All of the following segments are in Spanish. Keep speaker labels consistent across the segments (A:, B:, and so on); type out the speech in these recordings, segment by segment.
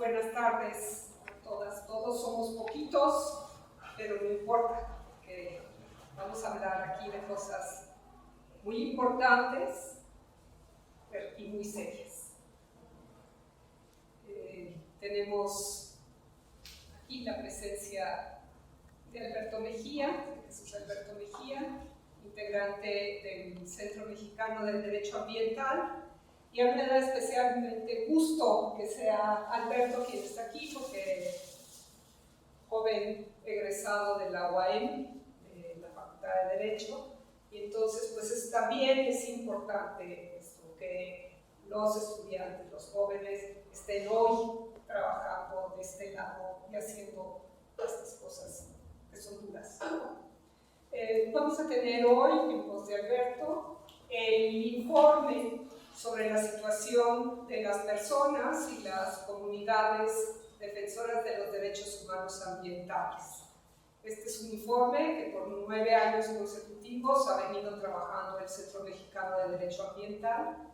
A: Buenas tardes a todas, todos. Somos poquitos, pero no importa, porque vamos a hablar aquí de cosas muy importantes y muy serias. Tenemos aquí la presencia de Alberto Mejía, Jesús Alberto Mejía, integrante del Centro Mexicano del Derecho Ambiental. Y a mí me da especialmente gusto que sea Alberto quien está aquí, porque joven egresado de la UAM, de la Facultad de Derecho, y entonces pues también es importante esto, que los estudiantes, los jóvenes, estén hoy trabajando de este lado y haciendo estas cosas que son duras. Vamos a tener hoy, en voz de Alberto, el informe sobre la situación de las personas y las comunidades defensoras de los derechos humanos ambientales. Este es un informe que por 9 años consecutivos ha venido trabajando el Centro Mexicano de Derecho Ambiental,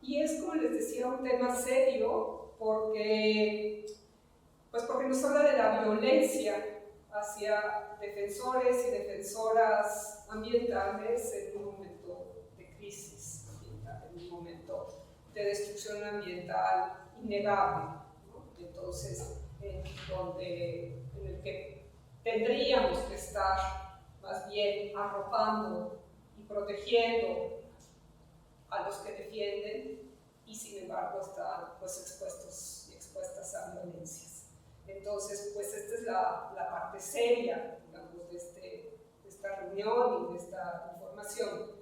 A: y es, como les decía, un tema serio porque nos habla de la violencia hacia defensores y defensoras ambientales en un momento de crisis ambiental, en un momento de destrucción ambiental innegable, ¿no? Entonces, en el que tendríamos que estar más bien arropando y protegiendo a los que defienden, y sin embargo están pues expuestos y expuestas a violencias. Entonces, pues esta es la parte seria, digamos, de esta reunión y de esta información.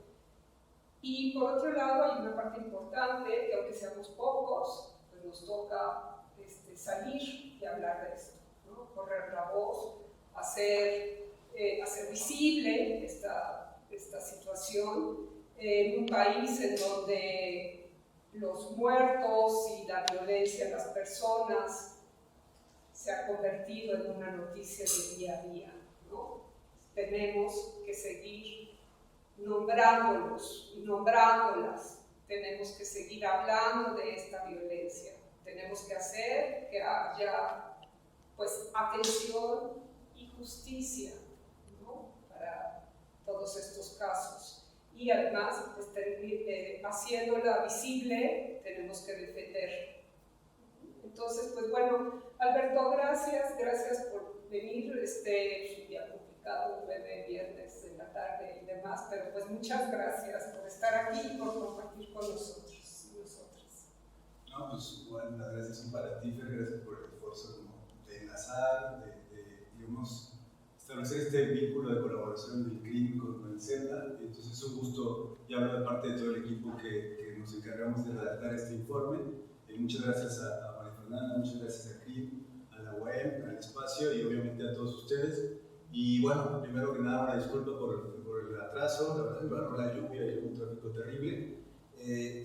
A: Y por otro lado hay una parte importante, que aunque seamos pocos, pues nos toca salir y hablar de esto, ¿no? Correr la voz, hacer visible esta situación en un país en donde los muertos y la violencia a las personas se ha convertido en una noticia de día a día, ¿no? Tenemos que seguir nombrándolos y nombrándolas, tenemos que seguir hablando de esta violencia, tenemos que hacer que haya pues atención y justicia, ¿no? Para todos estos casos. Y además, pues, haciéndola visible, tenemos que defender. Entonces, pues bueno, Alberto, gracias por venir. Es un día complicado, 9 viernes en la tarde y demás, pero pues muchas gracias por estar aquí y por compartir con nosotros y nosotras.
B: No, pues bueno, las gracias son para ti, Fer, gracias por el esfuerzo de enlazar, digamos, establecer este vínculo de colaboración del CRIM con el CETA. Entonces es un gusto, y hablo de parte de todo el equipo que nos encargamos de redactar este informe. Muchas gracias a María Fernanda, muchas gracias a CRIM, a la UAM, al espacio y obviamente a todos ustedes. Y bueno, primero que nada, una disculpa por el atraso, la verdad que agarró la lluvia y hubo un tráfico terrible.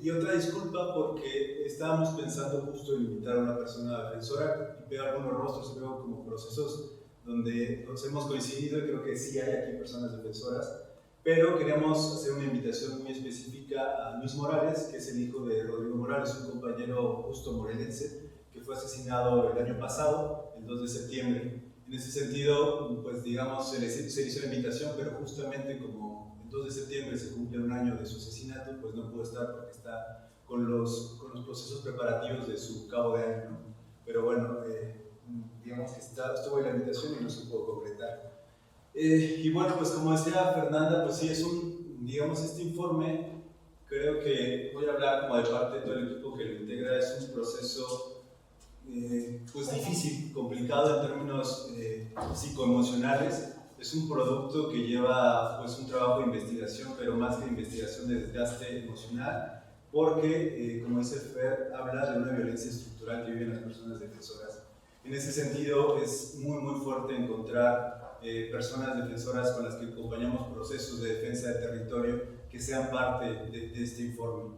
B: Y otra disculpa porque estábamos pensando justo en invitar a una persona defensora y veo algunos rostros y veo como procesos donde nos hemos coincidido y creo que sí hay aquí personas defensoras, pero queríamos hacer una invitación muy específica a Luis Morales, que es el hijo de Rodrigo Morales, un compañero justo morelense que fue asesinado el año pasado, el 2 de septiembre. En ese sentido, pues digamos, se hizo la invitación, pero justamente como el 2 de septiembre se cumple un año de su asesinato, pues no pudo estar porque está con los procesos preparativos de su cabo de año, ¿no? Pero bueno, digamos que estuvo en la invitación y no se pudo concretar. Y bueno, pues como decía Fernanda, pues sí, digamos, este informe, creo que voy a hablar como de parte de todo el equipo que lo integra, es un proceso pues difícil, complicado en términos psicoemocionales. Es un producto que lleva pues un trabajo de investigación, pero más que de investigación, de desgaste emocional, porque, como dice Fer, habla de una violencia estructural que viven las personas defensoras. En ese sentido, es muy fuerte encontrar personas defensoras con las que acompañamos procesos de defensa de territorio que sean parte de este informe.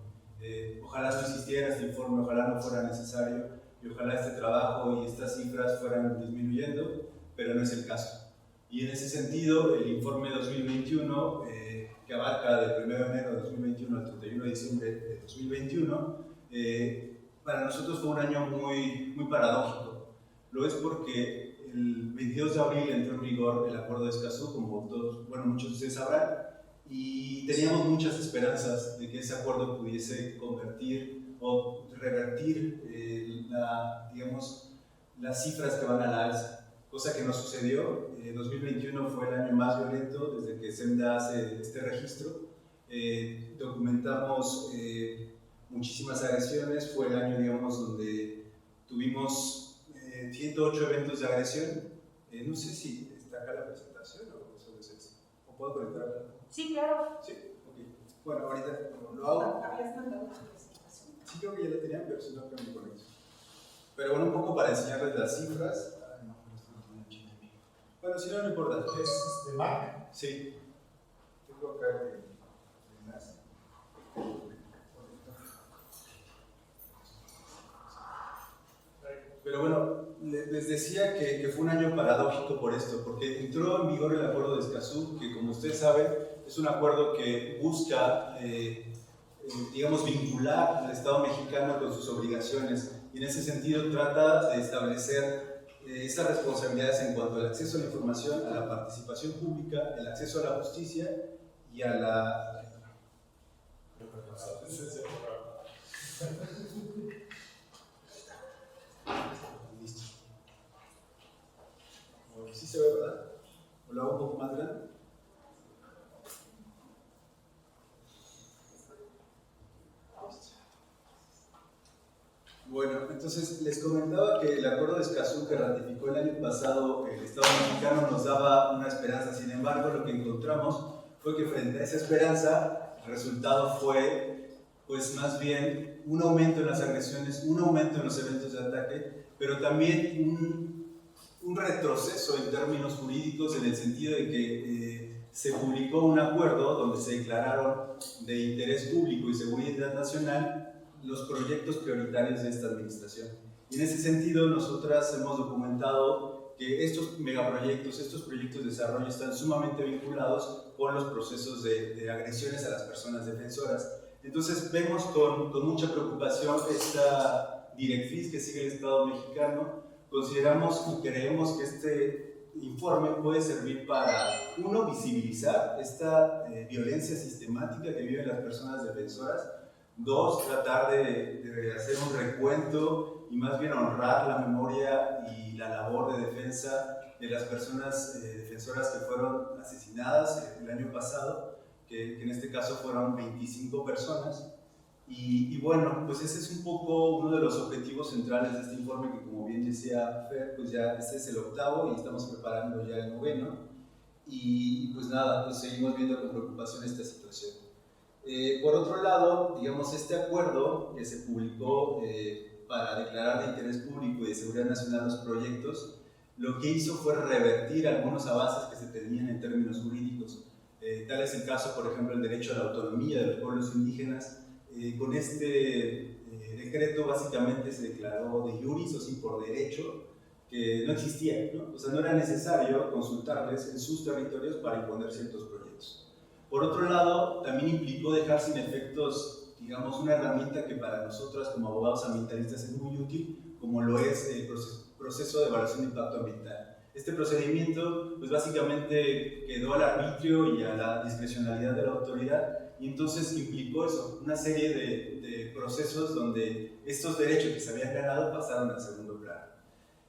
B: Ojalá no existiera este informe, ojalá no fuera necesario y ojalá este trabajo y estas cifras fueran disminuyendo, pero no es el caso. Y en ese sentido, el informe 2021, que abarca del 1 de enero de 2021 al 31 de diciembre de 2021, para nosotros fue un año muy paradójico. Lo es porque el 22 de abril entró en vigor el Acuerdo de Escazú, como todos, bueno, muchos de ustedes sabrán, y teníamos muchas esperanzas de que ese acuerdo pudiese convertir o revertir digamos, las cifras que van a la alza, cosa que no sucedió. 2021 fue el año más violento desde que SEMDA hace este registro. Documentamos muchísimas agresiones. Fue el año, digamos, donde tuvimos 108 eventos de agresión. No sé si está acá la presentación o solo es eso. ¿O puedo conectarla?
C: Sí, claro.
B: Sí, ok. Bueno, ahorita lo hago.
A: ¿Habías mandado una presentación?
B: Sí, creo que ya la tenían, pero si no, creo que me conecto. Pero bueno, un poco para enseñarles las cifras. Ay, no, esto no tiene HTML. Bueno, si no, no importa.
D: ¿Es de Mac?
B: Sí. Tengo acá el enlace. Pero bueno, les decía que fue un año paradójico por esto, porque entró en vigor el Acuerdo de Escazú, que como ustedes saben, es un acuerdo que busca, digamos, vincular al Estado mexicano con sus obligaciones, y en ese sentido trata de establecer estas responsabilidades en cuanto al acceso a la información, a la participación pública, el acceso a la justicia y a la... Listo. ¿Sí se ve, verdad? ¿O lo hago un poco más grande? Bueno, entonces les comentaba que el Acuerdo de Escazú que ratificó el año pasado el Estado mexicano nos daba una esperanza. Sin embargo, lo que encontramos fue que frente a esa esperanza, el resultado fue, pues más bien, un aumento en las agresiones, un aumento en los eventos de ataque, pero también un retroceso en términos jurídicos, en el sentido de que se publicó un acuerdo donde se declararon de interés público y seguridad nacional los proyectos prioritarios de esta administración. Y en ese sentido, nosotras hemos documentado que estos megaproyectos, estos proyectos de desarrollo están sumamente vinculados con los procesos de agresiones a las personas defensoras. Entonces vemos con mucha preocupación esta directriz que sigue el Estado mexicano. Consideramos y creemos que este informe puede servir para, uno, visibilizar esta violencia sistemática que viven las personas defensoras. Dos, tratar de hacer un recuento y más bien honrar la memoria y la labor de defensa de las personas defensoras que fueron asesinadas el año pasado, que en este caso fueron 25 personas. Y bueno, pues ese es un poco uno de los objetivos centrales de este informe, que como bien decía Fer, pues ya este es el octavo y estamos preparando ya el noveno. Y pues nada, pues seguimos viendo con preocupación esta situación. Por otro lado, digamos, este acuerdo que se publicó para declarar de interés público y de seguridad nacional los proyectos, lo que hizo fue revertir algunos avances que se tenían en términos jurídicos. Tal es el caso, por ejemplo, el derecho a la autonomía de los pueblos indígenas. Con este decreto básicamente se declaró de iuris, o sí, por derecho, que no existía, ¿no? O sea, no era necesario consultarles en sus territorios para imponer ciertos proyectos. Por otro lado, también implicó dejar sin efectos, digamos, una herramienta que para nosotras como abogados ambientalistas es muy útil, como lo es el proceso de evaluación de impacto ambiental. Este procedimiento, pues básicamente quedó al arbitrio y a la discrecionalidad de la autoridad, y entonces implicó eso, una serie de procesos donde estos derechos que se habían ganado pasaron al segundo plano.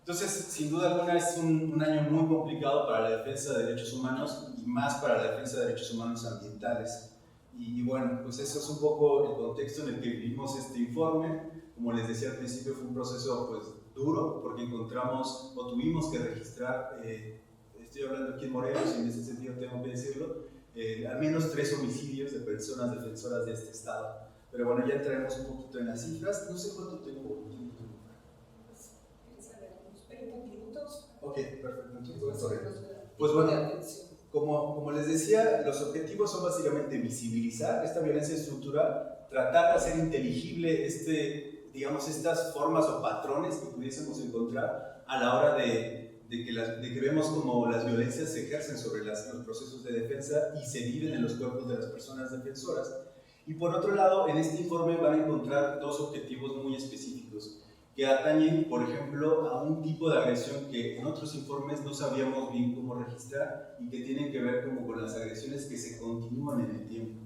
B: Entonces, sin duda alguna, es un año muy complicado para la defensa de derechos humanos y más para la defensa de derechos humanos ambientales. Y bueno, pues eso es un poco el contexto en el que vivimos este informe. Como les decía al principio, fue un proceso pues duro, porque encontramos o tuvimos que registrar, estoy hablando aquí en Morelos y en ese sentido tengo que decirlo, al menos 3 homicidios de personas defensoras de este estado. Pero bueno, ya entraremos un poquito en las cifras. No sé cuánto tengo. Ok, perfecto. Pues bueno, como les decía, los objetivos son básicamente visibilizar esta violencia estructural, tratar de hacer inteligible digamos, estas formas o patrones que pudiésemos encontrar a la hora de que vemos como las violencias se ejercen sobre los procesos de defensa y se viven en los cuerpos de las personas defensoras. Y por otro lado, en este informe van a encontrar dos objetivos muy específicos que atañen, por ejemplo, a un tipo de agresión que en otros informes no sabíamos bien cómo registrar y que tienen que ver como con las agresiones que se continúan en el tiempo.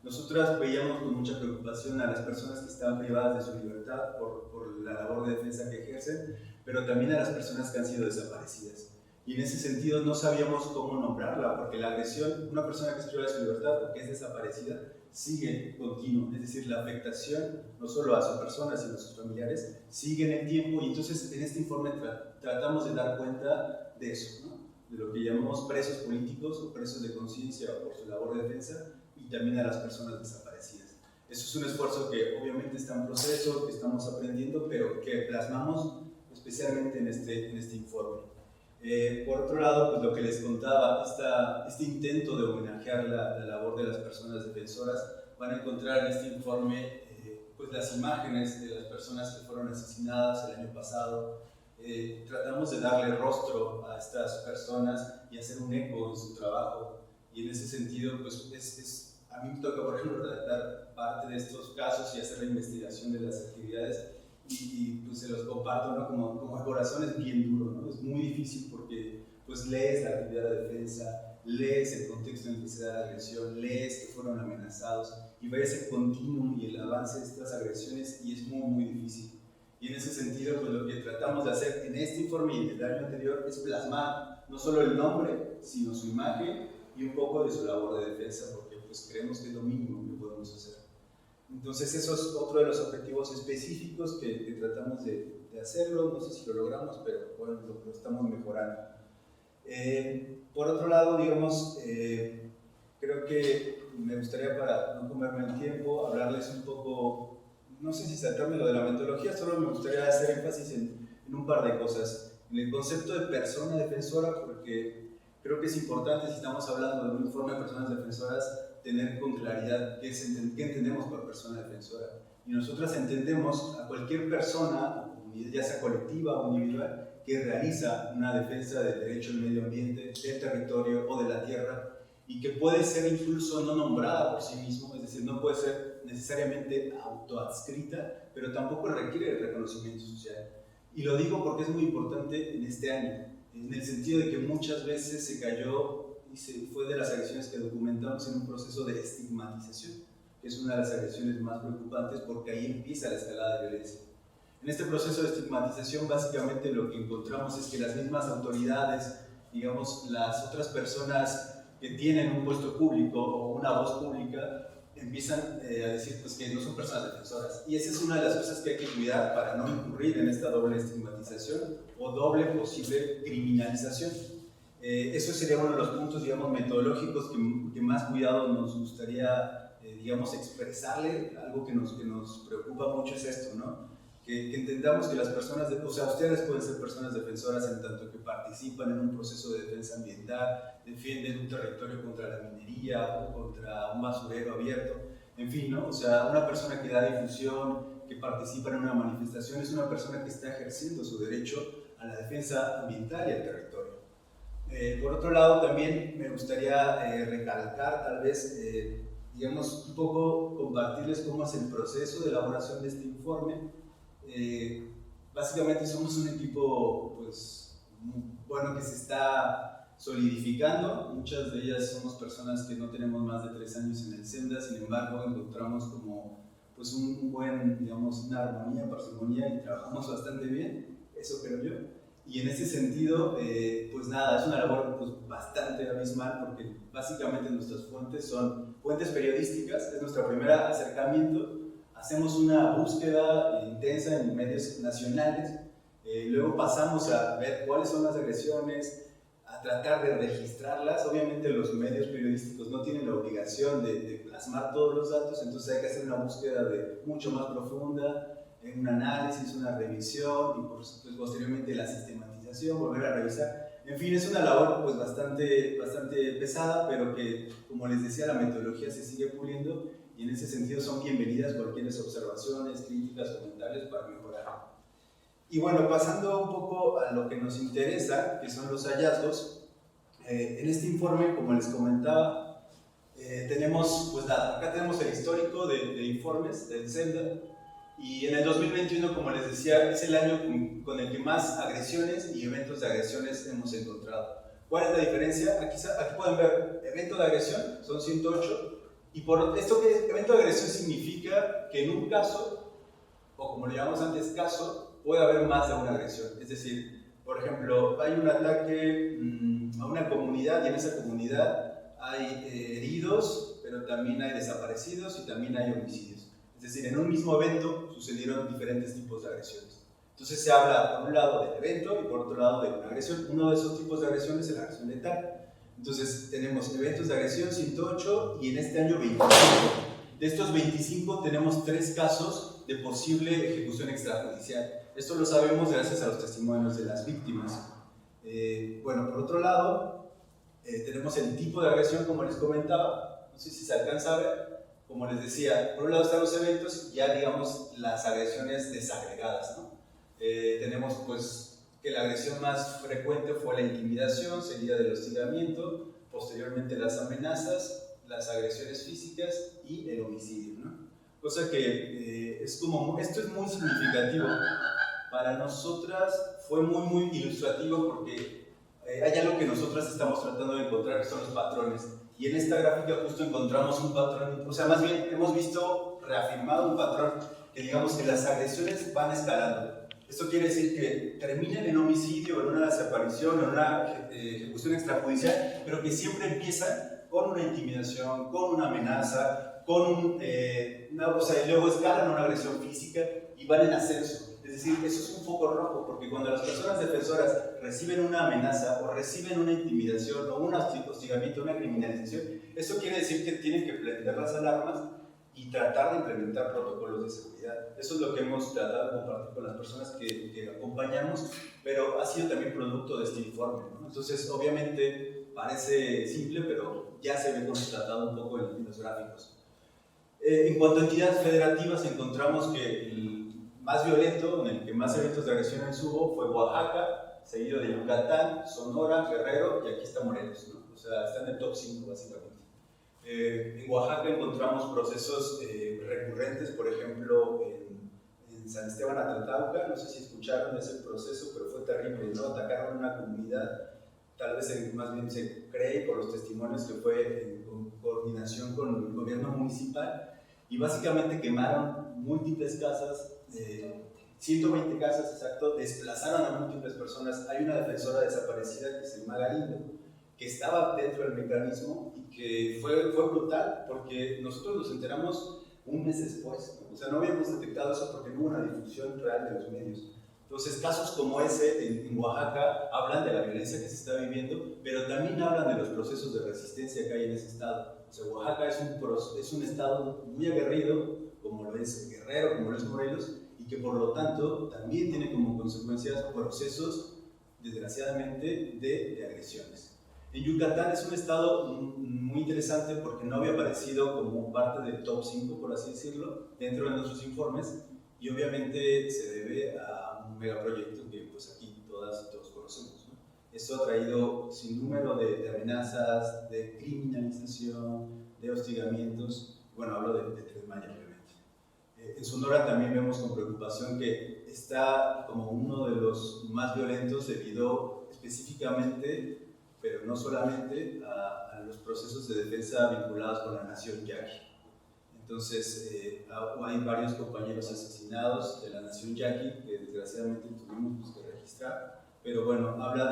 B: Nosotras veíamos con mucha preocupación a las personas que están privadas de su libertad por la labor de defensa que ejercen, pero también a las personas que han sido desaparecidas. Y en ese sentido no sabíamos cómo nombrarla, porque la agresión, una persona que es privada de su libertad o que es desaparecida, sigue continuo, es decir, la afectación no solo a su persona, sino a sus familiares, sigue en el tiempo, y entonces en este informe tratamos de dar cuenta de eso, ¿no? De lo que llamamos presos políticos o presos de conciencia por su labor de defensa, y también a las personas desaparecidas. Eso es un esfuerzo que obviamente está en proceso, que estamos aprendiendo, pero que plasmamos especialmente en este informe. Por otro lado, pues lo que les contaba, este intento de homenajear la labor de las personas defensoras, van a encontrar en este informe pues las imágenes de las personas que fueron asesinadas el año pasado. Tratamos de darle rostro a estas personas y hacer un eco en su trabajo, y en ese sentido pues a mí me toca, por ejemplo, redactar parte de estos casos y hacer la investigación de las actividades, y pues se los comparto, ¿no? Como el corazón es bien duro, ¿no? Es muy difícil porque pues lees la actividad de defensa, lees el contexto en el que se da la agresión, lees que fueron amenazados y ves el continuum y el avance de estas agresiones, y es muy, muy difícil. Y en ese sentido, pues lo que tratamos de hacer en este informe y en el año anterior es plasmar no solo el nombre, sino su imagen y un poco de su labor de defensa, porque pues creemos que es lo mínimo que podemos hacer. Entonces eso es otro de los objetivos específicos que tratamos de hacerlo. No sé si lo logramos, pero bueno, lo estamos mejorando. Por otro lado, digamos, creo que me gustaría, para no comerme el tiempo, hablarles un poco, no sé si saltarme lo de la metodología, solo me gustaría hacer énfasis en un par de cosas. En el concepto de persona defensora, porque creo que es importante, si estamos hablando de un informe de personas defensoras, tener con claridad qué entendemos por persona defensora. Y nosotras entendemos a cualquier persona, ya sea colectiva o individual, que realiza una defensa del derecho al medio ambiente, del territorio o de la tierra, y que puede ser incluso no nombrada por sí mismo, es decir, no puede ser necesariamente autoadscrita, pero tampoco requiere el reconocimiento social. Y lo digo porque es muy importante en este año, en el sentido de que muchas veces se cayó y fue de las agresiones que documentamos en un proceso de estigmatización, que es una de las agresiones más preocupantes, porque ahí empieza la escalada de violencia. En este proceso de estigmatización, básicamente lo que encontramos es que las mismas autoridades, digamos, las otras personas que tienen un puesto público o una voz pública, empiezan a decir pues, que no son personas defensoras. Y esa es una de las cosas que hay que cuidar para no incurrir en esta doble estigmatización o doble posible criminalización. Eso sería uno de los puntos, digamos, metodológicos que más cuidado nos gustaría, digamos, expresarle. Algo que nos preocupa mucho es esto, ¿no? Que entendamos que las personas, o sea, ustedes pueden ser personas defensoras en tanto que participan en un proceso de defensa ambiental, defienden un territorio contra la minería o contra un basurero abierto, en fin, ¿no? O sea, una persona que da difusión, que participa en una manifestación, es una persona que está ejerciendo su derecho a la defensa ambiental y al territorio. Por otro lado, también me gustaría recalcar, tal vez, digamos, un poco compartirles cómo es el proceso de elaboración de este informe. Básicamente somos un equipo, pues, bueno, que se está solidificando. Muchas de ellas somos personas que no tenemos más de 3 años en el SEMDA, sin embargo, encontramos como, pues, un buen, digamos, una armonía, parsimonia, y trabajamos bastante bien, eso creo yo. Y en ese sentido, pues nada, es una labor pues, bastante abismal, porque básicamente nuestras fuentes son fuentes periodísticas, es nuestro primer acercamiento. Hacemos una búsqueda intensa en medios nacionales, luego pasamos a ver cuáles son las agresiones, a tratar de registrarlas. Obviamente los medios periodísticos no tienen la obligación de plasmar todos los datos, entonces hay que hacer una búsqueda mucho más profunda, un análisis, una revisión y pues, posteriormente la sistematización, volver a revisar. En fin, es una labor pues, bastante pesada, pero que, como les decía, la metodología se sigue puliendo, y en ese sentido son bienvenidas cualquier observaciones, críticas, comentarios para mejorar. Y bueno, pasando un poco a lo que nos interesa, que son los hallazgos, en este informe, como les comentaba, tenemos, pues nada, acá tenemos el histórico de informes del CENDA, y en el 2021, como les decía, es el año con el que más agresiones y eventos de agresiones hemos encontrado. ¿Cuál es la diferencia? Aquí pueden ver, evento de agresión, son 108, y por esto que evento de agresión significa que en un caso, o como le llamamos antes caso, puede haber más de una agresión. Es decir, por ejemplo, hay un ataque a una comunidad y en esa comunidad hay heridos, pero también hay desaparecidos y también hay homicidios. Es decir, en un mismo evento sucedieron diferentes tipos de agresiones. Entonces se habla por un lado del evento y por otro lado de una agresión. Uno de esos tipos de agresiones es la agresión letal. Entonces tenemos eventos de agresión 108 y en este año 25. De estos 25 tenemos 3 casos de posible ejecución extrajudicial. Esto lo sabemos gracias a los testimonios de las víctimas. Bueno, por otro lado, tenemos el tipo de agresión, como les comentaba. No sé si se alcanza a ver. Como les decía, por un lado están los eventos, ya digamos las agresiones desagregadas, ¿no? Tenemos pues que la agresión más frecuente fue la intimidación, seguida del hostigamiento, posteriormente las amenazas, las agresiones físicas y el homicidio, ¿no? Cosa que esto es muy significativo. Para nosotras fue muy ilustrativo porque hay algo que nosotras estamos tratando de encontrar, que son los patrones. Y en esta gráfica justo encontramos un patrón, o sea, más bien hemos visto reafirmado un patrón que digamos que las agresiones van escalando. Esto quiere decir que terminan en homicidio, en una desaparición, en una ejecución extrajudicial, pero que siempre empiezan con una intimidación, con una amenaza, con y luego escalan a una agresión física y van en ascenso. Es decir, eso es un foco rojo, porque cuando las personas defensoras reciben una amenaza o reciben una intimidación o un hostigamiento, una criminalización, eso quiere decir que tienen que prender las alarmas y tratar de implementar protocolos de seguridad. Eso es lo que hemos tratado de compartir con las personas que acompañamos, pero ha sido también producto de este informe, ¿no? Entonces, obviamente, parece simple, pero ya se ve constatado un poco en los gráficos. En cuanto a entidades federativas, encontramos que el más violento, en el que más eventos de agresiones hubo, fue Oaxaca, seguido de Yucatán, Sonora, Guerrero y aquí está Morelos, ¿no? O sea, está en el top 5 básicamente. En Oaxaca encontramos procesos recurrentes, por ejemplo, en San Esteban Atlaltauca, no sé si escucharon ese proceso, pero fue terrible, ¿no? Atacaron una comunidad, tal vez más bien se cree por los testimonios que fue en coordinación con el gobierno municipal, y básicamente quemaron múltiples casas, 120 casas, exacto, desplazaron a múltiples personas. Hay una defensora desaparecida que se llama Galindo, que estaba dentro del mecanismo y que fue brutal porque nosotros nos enteramos un mes después, ¿no? O sea, no habíamos detectado eso porque no hubo una difusión real de los medios. Entonces, casos como ese en Oaxaca hablan de la violencia que se está viviendo, pero también hablan de los procesos de resistencia que hay en ese estado. O sea, Oaxaca es un estado muy aguerrido, como lo es Guerrero, como lo es Morelos, y que por lo tanto también tiene como consecuencias procesos, desgraciadamente, de agresiones. En Yucatán es un estado muy interesante porque no había aparecido como parte del top 5, por así decirlo, dentro de nuestros informes, y obviamente se debe a un megaproyecto que pues aquí todas y todos conocemos, ¿no? Esto ha traído sin número de amenazas, de criminalización, de hostigamientos. Bueno, hablo de Tren Maya, obviamente. En Sonora también vemos con preocupación que está como uno de los más violentos debido específicamente, pero no solamente, a los procesos de defensa vinculados con la nación yaqui. Entonces, hay varios compañeros asesinados de la nación yaqui que desgraciadamente tuvimos que registrar, pero bueno, habla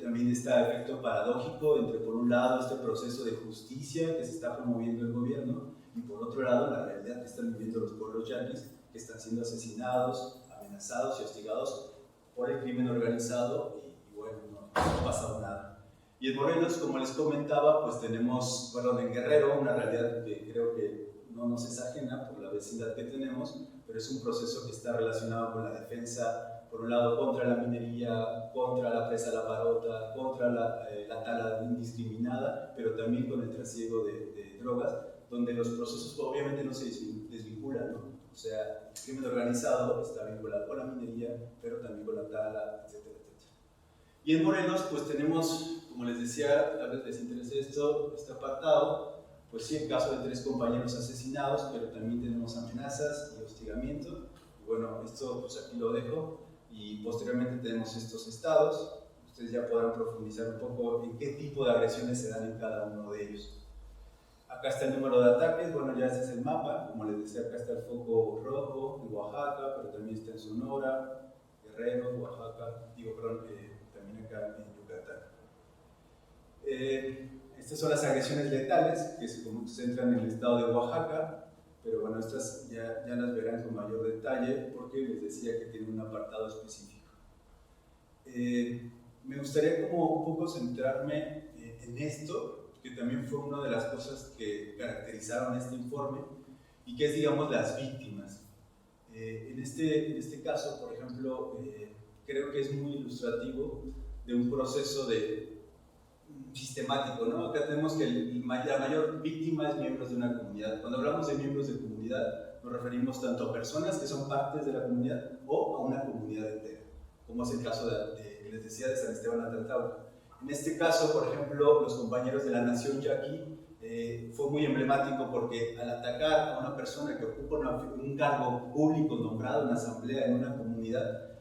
B: también de este efecto paradójico entre, por un lado, este proceso de justicia que se está promoviendo el gobierno y, por otro lado, la realidad que están viviendo los pueblos yaquis, que están siendo asesinados, amenazados y hostigados por el crimen organizado y bueno, no ha pasado nada. Y en Morelos, como les comentaba, pues tenemos, bueno, en Guerrero, una realidad que creo que no nos es ajena por la vecindad que tenemos, pero es un proceso que está relacionado con la defensa, por un lado, contra la minería, contra la presa La Parota, contra la tala indiscriminada, pero también con el trasiego de drogas, donde los procesos obviamente no se desvinculan, ¿no? O sea, el crimen organizado está vinculado con la minería, pero también con la tala, etcétera, etcétera. Y en Morelos, pues tenemos, como les decía, tal vez les interese este apartado, pues sí, el caso de 3 compañeros asesinados, pero también tenemos amenazas y hostigamiento. Y bueno, esto pues aquí lo dejo, y posteriormente tenemos estos estados. Ustedes ya podrán profundizar un poco en qué tipo de agresiones se dan en cada uno de ellos. Acá está el número de ataques, bueno, ya este es el mapa, como les decía, acá está el foco rojo en Oaxaca, pero también está en Sonora, Guerrero, Oaxaca, también acá en Yucatán. Estas son las agresiones letales que se concentran en el estado de Oaxaca, pero bueno, estas ya las verán con mayor detalle porque les decía que tiene un apartado específico. Me gustaría como un poco centrarme en esto, que también fue una de las cosas que caracterizaron este informe, y que es, digamos, las víctimas. En este caso, por ejemplo, creo que es muy ilustrativo de un proceso sistemático, ¿no? Acá tenemos que la mayor víctima es miembros de una comunidad. Cuando hablamos de miembros de comunidad, nos referimos tanto a personas que son partes de la comunidad o a una comunidad entera, como es el caso les decía, de San Esteban Atlantauca. En este caso, por ejemplo, los compañeros de la Nación Yaqui fue muy emblemático porque al atacar a una persona que ocupa un cargo público nombrado en una asamblea, en una comunidad,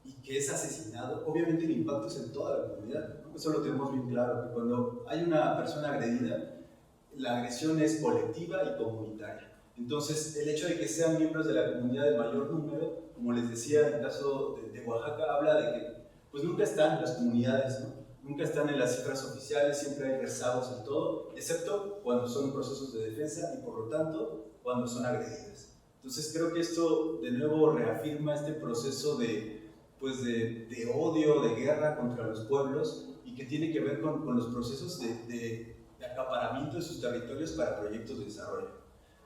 B: y que es asesinado, obviamente el impacto es en toda la comunidad, ¿no? Eso lo tenemos bien claro, que cuando hay una persona agredida, la agresión es colectiva y comunitaria. Entonces, el hecho de que sean miembros de la comunidad de mayor número, como les decía, en el caso de Oaxaca, habla de que pues nunca están en las comunidades, ¿no? Nunca están en las cifras oficiales, siempre hay rezagos en todo, excepto cuando son procesos de defensa y por lo tanto cuando son agredidas. Entonces creo que esto de nuevo reafirma este proceso de odio, de guerra contra los pueblos, y que tiene que ver con los procesos de acaparamiento de sus territorios para proyectos de desarrollo.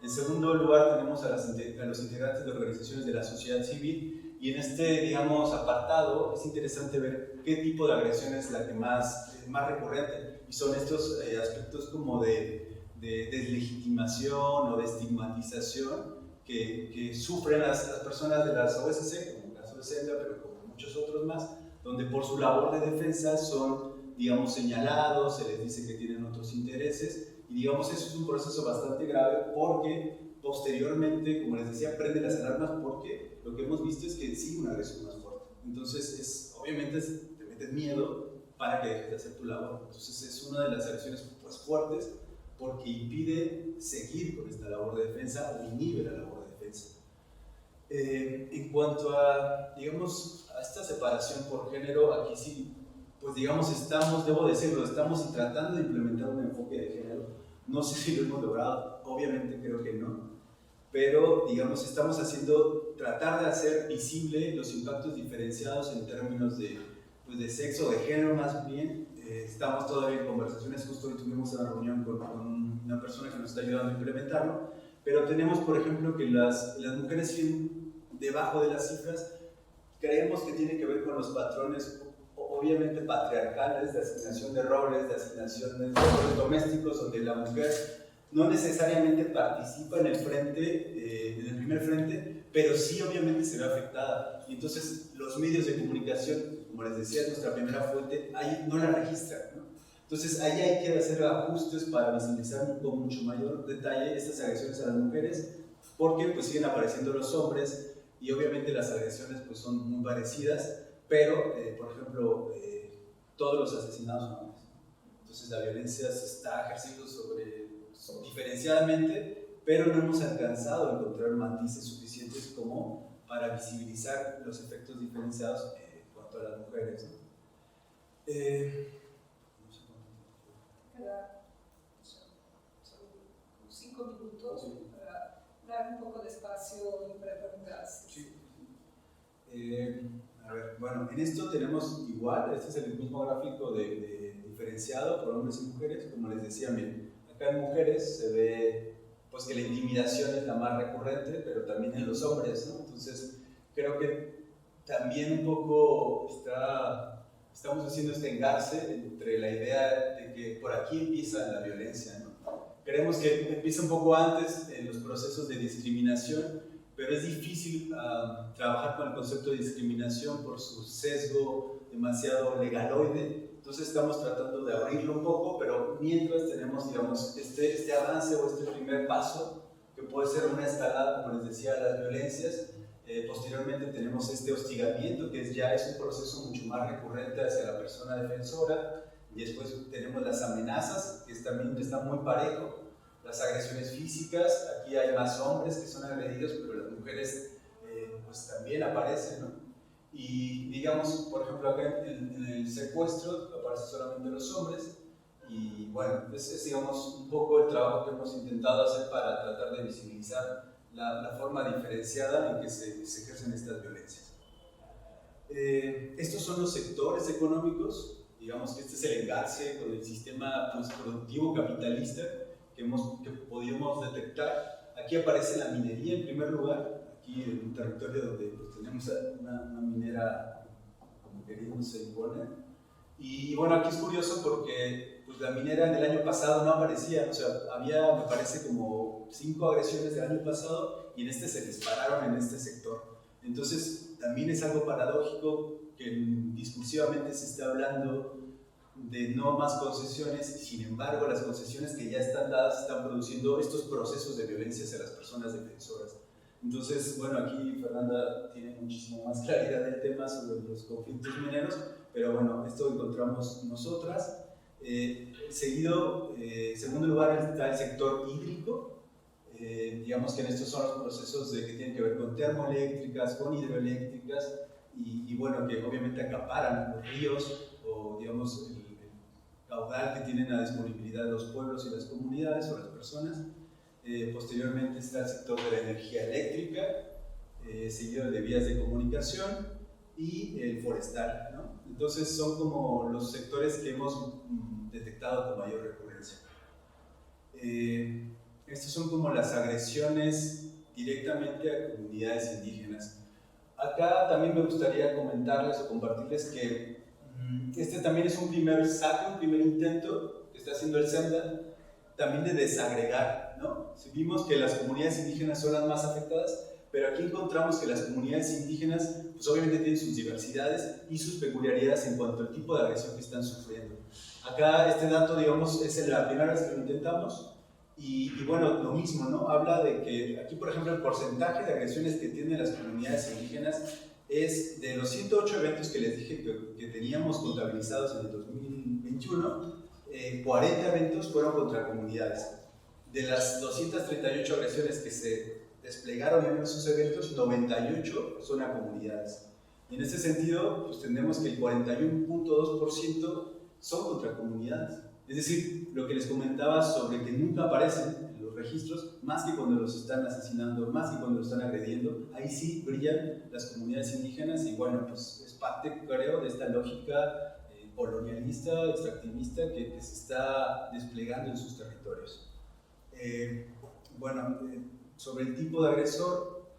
B: En segundo lugar tenemos a los integrantes de organizaciones de la sociedad civil. Y en este, digamos, apartado es interesante ver qué tipo de agresión es la que más recurrente, y son estos aspectos como de deslegitimación o de estigmatización que sufren las personas de las OSC, como el caso de Zelda, pero como muchos otros más, donde por su labor de defensa son, digamos, señalados, se les dice que tienen otros intereses, y digamos, eso es un proceso bastante grave porque posteriormente, como les decía, prende las alarmas porque lo que hemos visto es que sigue una agresión más fuerte. Entonces, obviamente te meten miedo para que dejes de hacer tu labor. Entonces es una de las agresiones pues, fuertes porque impide seguir con esta labor de defensa o inhibe la labor de defensa. En cuanto a, digamos, a esta separación por género, aquí sí, pues digamos, debo decirlo, estamos tratando de implementar un enfoque de género. No sé si lo hemos logrado, obviamente creo que no, pero digamos estamos tratar de hacer visible los impactos diferenciados en términos de sexo, de género más bien. Estamos todavía en conversaciones, justo hoy tuvimos una reunión con una persona que nos está ayudando a implementarlo, pero tenemos por ejemplo que las mujeres siguen debajo de las cifras. Creemos que tiene que ver con los patrones obviamente patriarcales de asignación de roles, de asignación de roles domésticos, donde la mujer no necesariamente participa en el frente, en el primer frente, pero sí obviamente se ve afectada. Y entonces los medios de comunicación, como les decía, nuestra primera fuente, ahí no la registran, ¿no? Entonces ahí hay que hacer ajustes para visibilizar con mucho mayor detalle estas agresiones a las mujeres, porque pues siguen apareciendo los hombres y obviamente las agresiones pues son muy parecidas, pero por ejemplo todos los asesinados son hombres. Entonces la violencia se está ejerciendo diferenciadamente, pero no hemos alcanzado a encontrar matices suficientes como para visibilizar los efectos diferenciados en cuanto a las mujeres, ¿no?
A: Son 5 minutos para dar un poco de espacio y preguntas.
B: Sí. A ver, bueno, en esto tenemos igual, este es el mismo gráfico diferenciado por hombres y mujeres. Como les decía, miren, acá en mujeres se ve pues que la intimidación es la más recurrente, pero también en los hombres, ¿no? Entonces creo que también un poco estamos haciendo este engarce entre la idea de que por aquí empieza la violencia, ¿no? Creemos que empieza un poco antes en los procesos de discriminación, pero es difícil trabajar con el concepto de discriminación por su sesgo demasiado legaloide. Entonces estamos tratando de abrirlo un poco, pero mientras tenemos, digamos, este avance o este primer paso, que puede ser una escalada, como les decía, a las violencias. Posteriormente tenemos este hostigamiento, que ya es un proceso mucho más recurrente hacia la persona defensora, y después tenemos las amenazas, que también está muy parejo, las agresiones físicas. Aquí hay más hombres que son agredidos, pero las mujeres pues también aparecen, ¿no? Y digamos, por ejemplo, acá en el secuestro aparecen solamente los hombres, y bueno, ese es, digamos, un poco el trabajo que hemos intentado hacer para tratar de visibilizar la forma diferenciada en que se ejercen estas violencias. Estos son los sectores económicos, digamos que este es el engarce con el sistema pues, productivo capitalista que podíamos detectar. Aquí aparece la minería en primer lugar, aquí en un territorio donde pues, tenemos una minera como queriéndose imponer. Y bueno, aquí es curioso porque pues, la minera en el año pasado no aparecía, o sea, había, me parece, como 5 agresiones del año pasado, y en este se dispararon en este sector. Entonces, también es algo paradójico que discursivamente se está hablando de no más concesiones, y sin embargo las concesiones que ya están dadas están produciendo estos procesos de violencia hacia las personas defensoras. Entonces, bueno, aquí Fernanda tiene muchísimo más claridad del tema sobre los conflictos mineros, pero bueno, esto encontramos nosotras. En segundo lugar está el sector hídrico. Digamos que en estos son los procesos que tienen que ver con termoeléctricas, con hidroeléctricas, y bueno, que obviamente acaparan los ríos, o digamos el caudal que tienen a disponibilidad los pueblos y las comunidades o las personas. Posteriormente está el sector de la energía eléctrica, seguido de vías de comunicación y el forestal, ¿no? Entonces son como los sectores que hemos detectado con mayor recurrencia. Estas son como las agresiones directamente a comunidades indígenas. Acá también me gustaría comentarles o compartirles que este también es un primer saque, un primer intento que está haciendo el SEMDA, también de desagregar, ¿no? Si vimos que las comunidades indígenas son las más afectadas, pero aquí encontramos que las comunidades indígenas, pues obviamente tienen sus diversidades y sus peculiaridades en cuanto al tipo de agresión que están sufriendo. Acá este dato, digamos, es la primera vez que lo intentamos, y bueno, lo mismo, ¿no? Habla de que aquí, por ejemplo, el porcentaje de agresiones que tienen las comunidades indígenas es de los 108 eventos que les dije que teníamos contabilizados en el 2021, 40 eventos fueron contra comunidades. De las 238 agresiones que se desplegaron en esos eventos, 98 son a comunidades. Y en ese sentido, pues tenemos que el 41.2% son contra comunidades. Es decir, lo que les comentaba sobre que nunca aparecen en los registros, más que cuando los están asesinando, más que cuando los están agrediendo, ahí sí brillan las comunidades indígenas, y bueno, pues es parte, creo, de esta lógica colonialista, extractivista que se está desplegando en sus territorios. Bueno, sobre el tipo de agresor,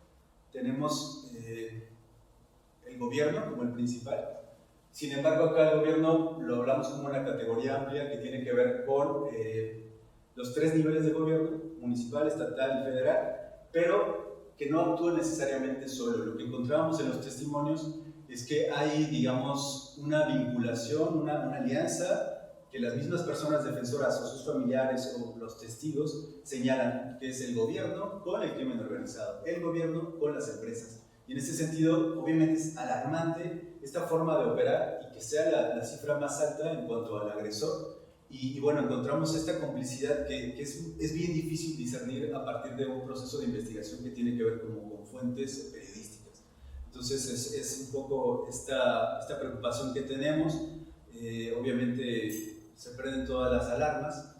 B: tenemos el gobierno como el principal. Sin embargo, acá el gobierno lo hablamos como una categoría amplia que tiene que ver con los 3 niveles de gobierno, municipal, estatal y federal, pero que no actúa necesariamente solo. Lo que encontramos en los testimonios es que hay, digamos, una vinculación, una alianza que las mismas personas defensoras o sus familiares o los testigos señalan, que es el gobierno con el crimen organizado, el gobierno con las empresas. Y en ese sentido, obviamente es alarmante esta forma de operar, y que sea la cifra más alta en cuanto al agresor. Y bueno, encontramos esta complicidad que es bien difícil discernir a partir de un proceso de investigación que tiene que ver como con fuentes periodísticas. Entonces es un poco esta preocupación que tenemos. Obviamente se prenden todas las alarmas,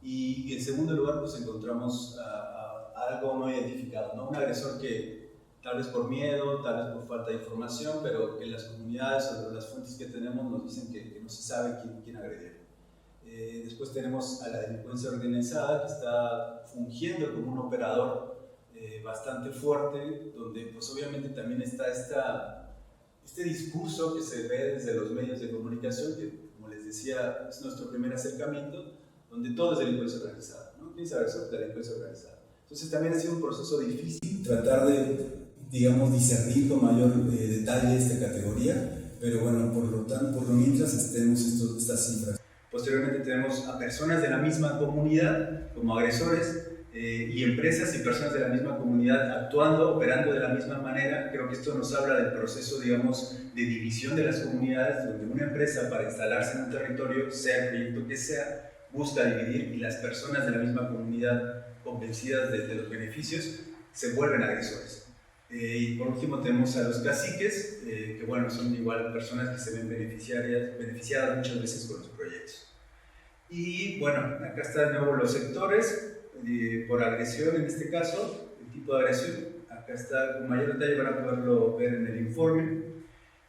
B: y en segundo lugar pues encontramos a algo no identificado, ¿no? Un agresor que tal vez por miedo, tal vez por falta de información, pero que las comunidades o las fuentes que tenemos nos dicen que no se sabe quién agredió. Después tenemos a la delincuencia organizada, que está fungiendo como un operador bastante fuerte, donde pues obviamente también está este discurso que se ve desde los medios de comunicación, que como les decía es nuestro primer acercamiento, donde todo es delincuencia organizada, ¿no? ¿Quién sabe sobre delincuencia organizada? Entonces también ha sido un proceso difícil tratar de, digamos, discernir con mayor detalle esta categoría. pero bueno, por lo mientras tenemos estas cifras. Posteriormente tenemos a personas de la misma comunidad como agresores y empresas y personas de la misma comunidad actuando, operando de la misma manera. Creo que esto nos habla del proceso, digamos, de división de las comunidades, donde una empresa para instalarse en un territorio, sea el proyecto que sea, busca dividir y las personas de la misma comunidad convencidas de los beneficios se vuelven agresores. Y por último tenemos a los caciques, que bueno, son igual personas que se ven beneficiadas muchas veces con los proyectos. Y bueno, acá están de nuevo los sectores, por agresión en este caso, el tipo de agresión. Acá está con mayor detalle, van a poderlo ver en el informe.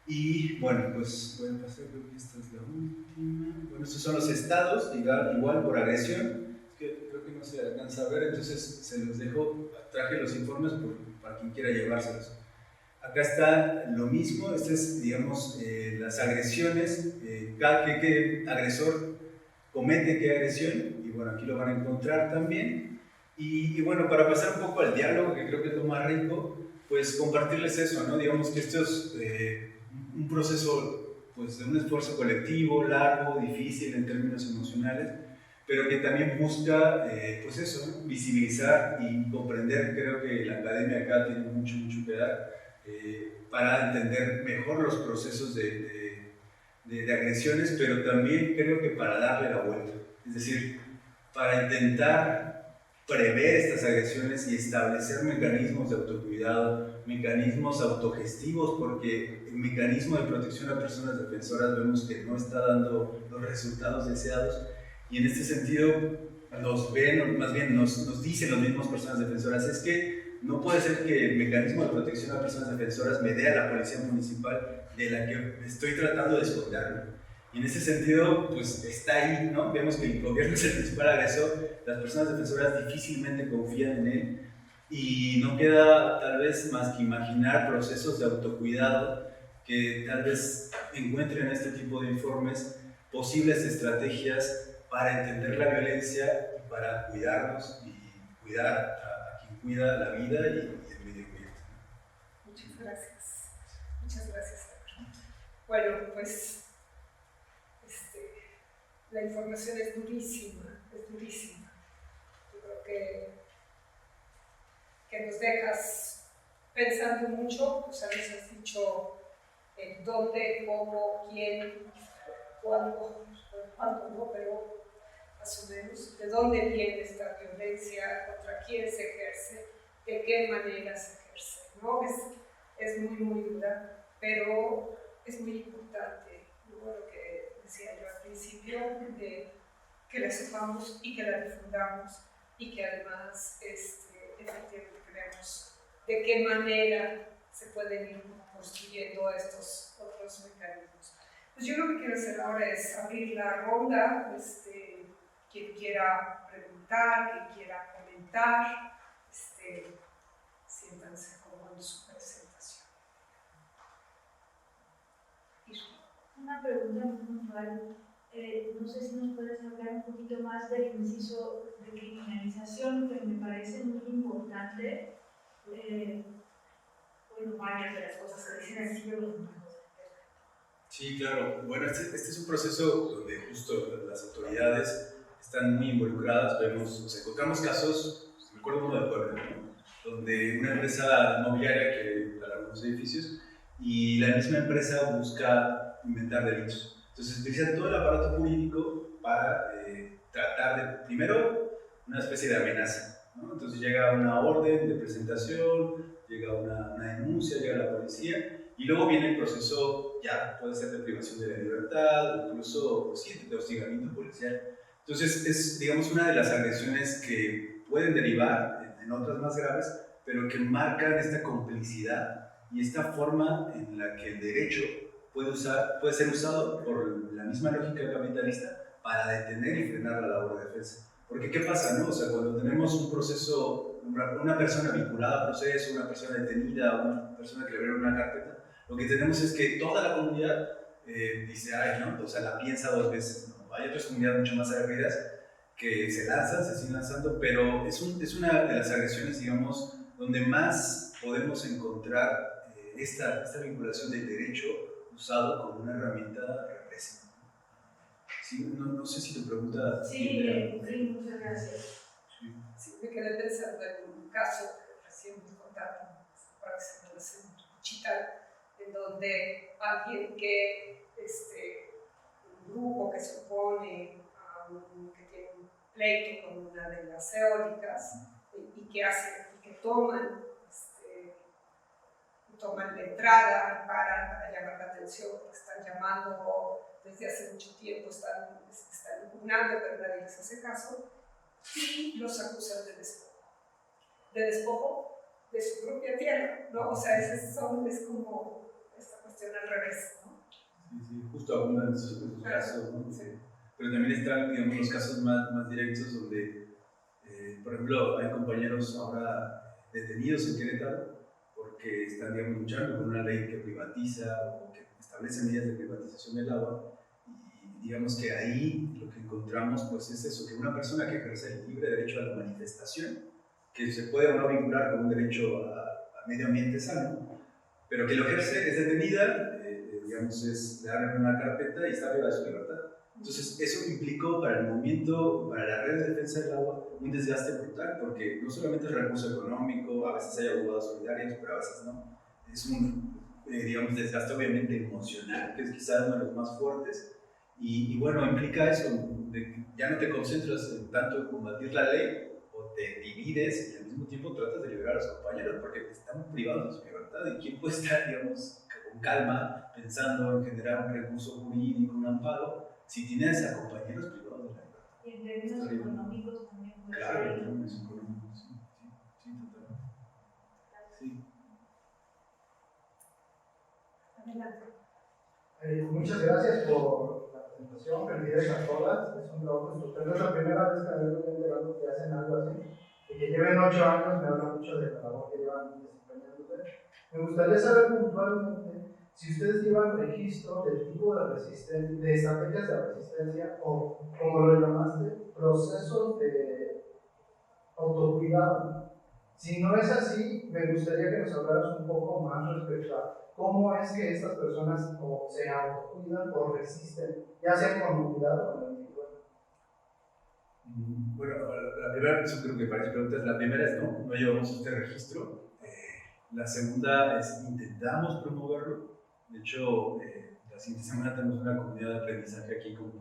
B: Y bueno, pues voy a pasar, creo que esta es la última. Bueno, estos son los estados, igual por agresión, que creo que no se alcanza a ver, entonces se los dejo, traje los informes para quien quiera llevárselos. Acá está lo mismo, este es, digamos, las agresiones, qué agresor comete qué agresión, y bueno, aquí lo van a encontrar también. Y bueno, para pasar un poco al diálogo, que creo que es lo más rico, pues compartirles eso, ¿no? Digamos que esto es un proceso pues, de un esfuerzo colectivo, largo, difícil en términos emocionales, pero que también busca, pues eso, ¿no? Visibilizar y comprender. Creo que la academia acá tiene mucho que dar para entender mejor los procesos de agresiones, pero también creo que para darle la vuelta, es decir, para intentar prever estas agresiones y establecer mecanismos de autocuidado, mecanismos autogestivos, porque el mecanismo de protección a personas defensoras vemos que no está dando los resultados deseados, y en este sentido nos ven, más bien nos dicen las mismas personas defensoras, es que no puede ser que el mecanismo de protección a personas defensoras me dé a la policía municipal de la que estoy tratando de esconderme. Y en ese sentido, pues está ahí, ¿no? Vemos que el gobierno es el principal agresor, las personas defensoras difícilmente confían en él, y no queda tal vez más que imaginar procesos de autocuidado que tal vez encuentren en este tipo de informes posibles estrategias para entender la violencia y para cuidarnos y cuidar a quien cuida la vida y el medio ambiente.
A: Muchas gracias. Muchas gracias. Bueno, pues la información es durísima, es durísima. Yo creo que nos dejas pensando mucho, pues a veces has dicho dónde, cómo, quién, cuándo no, pero más o menos, de dónde viene esta violencia, contra quién se ejerce, de qué manera se ejerce, ¿no? Es muy dura, pero es muy importante, ¿no? Lo que decía yo al principio, de que la sepamos y que la difundamos, y que además efectivamente veamos de qué manera se pueden ir construyendo estos otros mecanismos. Pues yo lo que quiero hacer ahora es abrir la ronda, quien quiera preguntar, quien quiera comentar, siéntanse como en su presentación.
C: Una pregunta muy puntual. No sé si nos puedes hablar un poquito más del inciso de criminalización, que me parece muy importante. Bueno, varias de las cosas que dicen así, pero
B: Sí, claro. Bueno, este es un proceso donde justo las autoridades están muy involucradas. Encontramos casos, me acuerdo uno de Puebla, ¿no? Donde una empresa inmobiliaria que para algunos edificios, y la misma empresa busca inventar delitos. Entonces utiliza todo el aparato jurídico para tratar de, primero, una especie de amenaza, ¿no? Entonces llega una orden de presentación, llega una denuncia, llega la policía, y luego viene el proceso, ya puede ser de privación de la libertad, incluso sí, de hostigamiento policial. Entonces es, digamos, una de las agresiones que pueden derivar en otras más graves, pero que marcan esta complicidad y esta forma en la que el derecho puede ser usado por la misma lógica capitalista para detener y frenar la labor de defensa. Porque ¿qué pasa, no? O sea, cuando tenemos un proceso, una persona vinculada a proceso, una persona detenida, una persona que le abrieron una carpeta, lo que tenemos es que toda la comunidad dice, ay, ¿no? O sea, la piensa dos veces, ¿no? Hay otras comunidades mucho más aguerridas que se lanzan, se siguen lanzando, pero es una de las agresiones, digamos, donde más podemos encontrar esta vinculación del derecho usado como una herramienta represiva. Sí, no sé si tu pregunta...
C: Sí, muchas gracias.
A: Sí, me quedé pensando en un caso que recién me contaron, para que se me Chita, en donde alguien que, un grupo que se opone que tiene un pleito con una de las eólicas y que toman la entrada para llamar la atención, porque están llamando desde hace mucho tiempo, están impugnando, pero nadie les hace caso, y los acusan de despojo de su propia tierra, ¿no? O sea, es como esta cuestión al revés, ¿no?
B: Sí, justo abundan esos casos, ¿no?
A: Sí.
B: Pero también están, digamos, los casos más directos donde, por ejemplo, hay compañeros ahora detenidos en Querétaro porque están, digamos, luchando con una ley que privatiza o que establece medidas de privatización del agua. Y digamos que ahí lo que encontramos pues es eso, que una persona que ejerce el libre derecho a la manifestación, que se puede o no vincular con un derecho a medio ambiente sano, pero que lo ejerce, es detenida, digamos, le abren una carpeta y está arriba de su libertad. Entonces, eso implicó para el movimiento, para la red de defensa del agua, un desgaste brutal, porque no solamente es recurso económico, a veces hay abogados solidarios, pero a veces no. Es un, digamos, desgaste obviamente emocional, que es quizás uno de los más fuertes, y bueno, implica eso, de que ya no te concentras en tanto en combatir la ley, o te divides y al mismo tiempo tratas de liberar a los compañeros, porque están privados de su libertad, y quién puede estar, digamos, con calma, pensando en generar un recurso jurídico, un amparo, si tienes a compañeros privados de la libertad.
C: Y en términos económicos también puede
B: Claro,
C: ser.
B: en términos económicos, sí, totalmente. Sí.
A: Adelante.
D: Muchas gracias por la presentación, felicidades a todas, es un trabajo estupendo, es la primera vez que me veo enterando que hacen algo así, y que lleven 8 años, me habla mucho de la labor que llevan desempeñándose. Me gustaría saber puntualmente si ustedes llevan registro del tipo de resistencia, de estrategias de resistencia o, como lo llamaste, procesos de autocuidado. Si no es así, me gustaría que nos hablaras un poco más respecto a cómo es que estas personas o se autocuidan o resisten, ya sea con cuidado o no.
B: Bueno, la primera, eso creo que parece preguntas, la primera es no llevamos este registro. La segunda es intentamos promoverlo. De hecho, la siguiente semana tenemos una comunidad de aprendizaje aquí con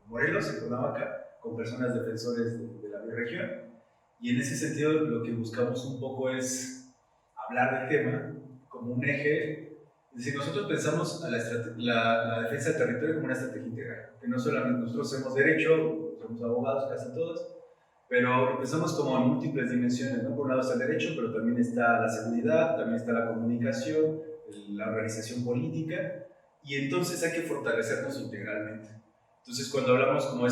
B: Morelos, en Cuernavaca, con personas defensores de la bioregión. Y en ese sentido, lo que buscamos un poco es hablar del tema como un eje. Es decir, nosotros pensamos a la defensa del territorio como una estrategia integral, que no solamente nosotros hacemos derecho, somos abogados casi todos, pero lo pensamos como en múltiples dimensiones, ¿no? Por un lado está el derecho, pero también está la seguridad, también está la comunicación, la organización política, y entonces hay que fortalecernos integralmente. Entonces, cuando hablamos como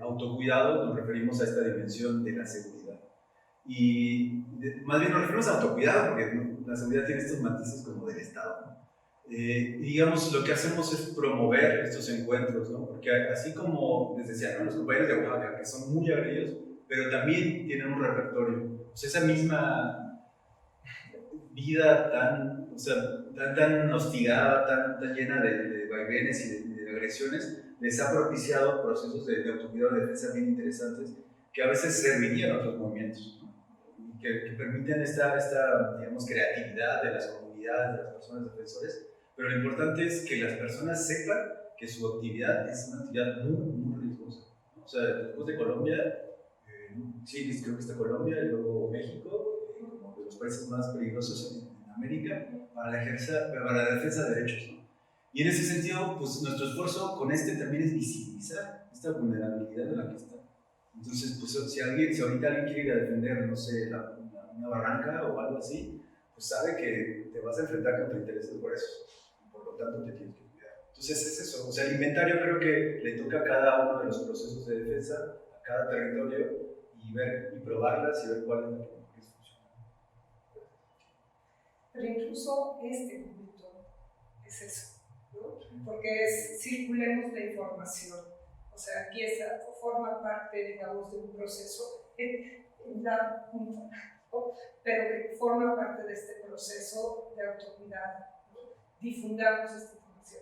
B: autocuidado, nos referimos a esta dimensión de la seguridad. Y más bien nos referimos a autocuidado, porque la seguridad tiene estos matices como del Estado, ¿no? Y digamos, lo que hacemos es promover estos encuentros, ¿no? Porque así como les decía, ¿no? Los compañeros de Oaxaca, que son muy aguerridos, pero también tienen un repertorio. O sea, esa misma vida tan hostigada, tan llena de vaivenes y de agresiones, les ha propiciado procesos de autocuidado y defensa bien interesantes que a veces servirían a otros movimientos, ¿no? Y que permiten esta, digamos, creatividad de las comunidades, de las personas defensores, pero lo importante es que las personas sepan que su actividad es una actividad muy riesgosa, ¿no? O sea, después de Colombia, sí, creo que está Colombia y luego México, como de los países más peligrosos en América para la defensa de derechos, ¿no? Y en ese sentido, pues nuestro esfuerzo con también es visibilizar esta vulnerabilidad en la que está. Entonces, pues si ahorita alguien quiere ir a defender, no sé, una barranca o algo así, pues sabe que te vas a enfrentar contra intereses gruesos y por lo tanto te tienes que cuidar. Entonces es eso, o sea, el inventario creo que le toca a cada uno de los procesos de defensa, a cada territorio, y ver y probarlas y ver cuál es la que mejor les funciona.
A: Pero incluso este momento es eso, ¿no? Porque es circulemos la información, o sea, forma parte, digamos, de un proceso en la punta, ¿no? Pero que forma parte de este proceso de autocuidado, ¿no? difundamos esta información.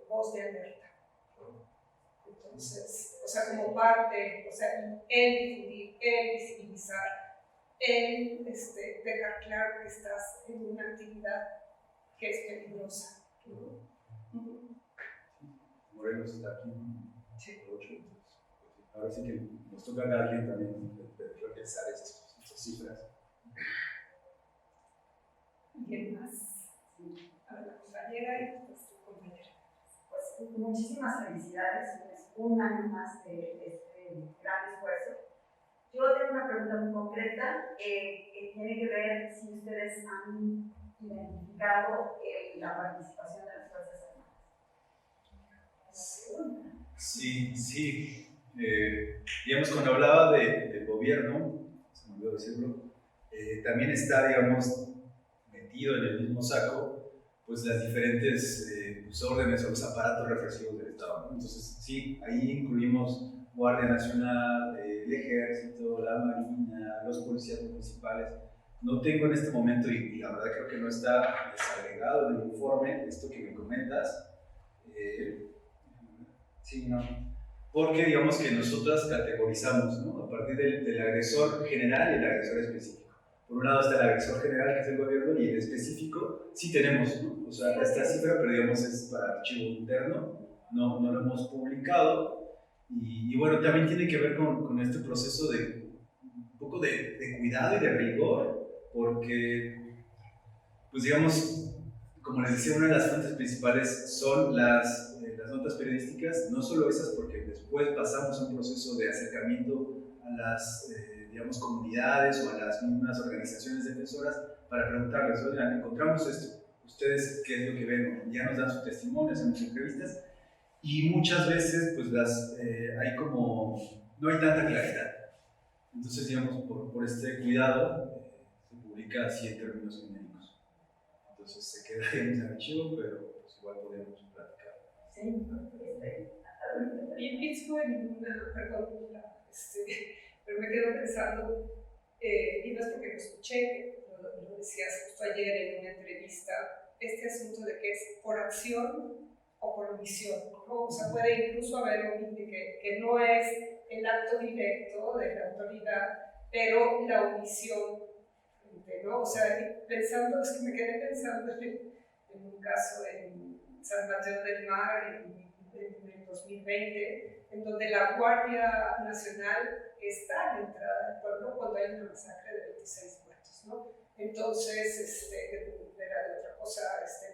A: Voz de alerta. Entonces, o sea, como parte, o sea, el difundir, el visibilizar, el dejar claro que estás en una actividad que es peligrosa.
B: Morelos está aquí,
A: Sí.
B: 8, entonces, ahora sí que nos toca a alguien también repensar estas cifras.
E: ¿Quién más?
A: A la compañera y después tu compañera.
E: Pues muchísimas felicidades, es un año más de este gran esfuerzo. Yo tengo una pregunta muy concreta que tiene que ver si ustedes han identificado la participación de las Fuerzas Armadas.
B: Sí. Digamos, cuando hablaba del gobierno, se me olvidó decirlo, también está, digamos, metido en el mismo saco, pues las diferentes pues, órdenes o los aparatos represivos del Estado, ¿no? Entonces, sí, ahí incluimos Guardia Nacional, el Ejército, la Marina, los policías municipales. No tengo en este momento, y la verdad creo que no está desagregado en el informe, esto que me comentas. Sí, no. Porque digamos que nosotras categorizamos, ¿no? A partir del agresor general y el agresor específico. Por un lado está el agresor general, que es el gobierno, y el específico sí tenemos, ¿no? O sea, esta cifra, pero digamos es para archivo interno, no lo hemos publicado. Y bueno, también tiene que ver con este proceso de un poco de cuidado y de rigor, porque, pues digamos, como les decía, una de las fuentes principales son las notas periodísticas, no solo esas, porque después pasamos a un proceso de acercamiento a las, digamos, comunidades o a las mismas organizaciones defensoras para preguntarles, oigan, encontramos esto, ¿ustedes qué es lo que ven? Ya nos dan sus testimonios, hacemos entrevistas, y muchas veces, pues, hay como, no hay tanta claridad. Entonces, digamos, por este cuidado, se publica así en términos genéricos. Entonces se queda en el archivo, pero pues igual podemos platicar.
E: Sí,
A: Y pienso en perdón, pero me quedo pensando, y no es porque lo escuché, lo decías justo ayer en una entrevista, este asunto de que es por acción o por omisión, ¿no? O sea, puede incluso haber un que no es el acto directo de la autoridad, pero la omisión, ¿no? O sea, pensando, es que me quedé pensando en un caso en San Mateo del Mar en el 2020, en donde la Guardia Nacional está en la entrada del pueblo cuando hay una masacre de 26 muertos, ¿no? Entonces, era de otra cosa,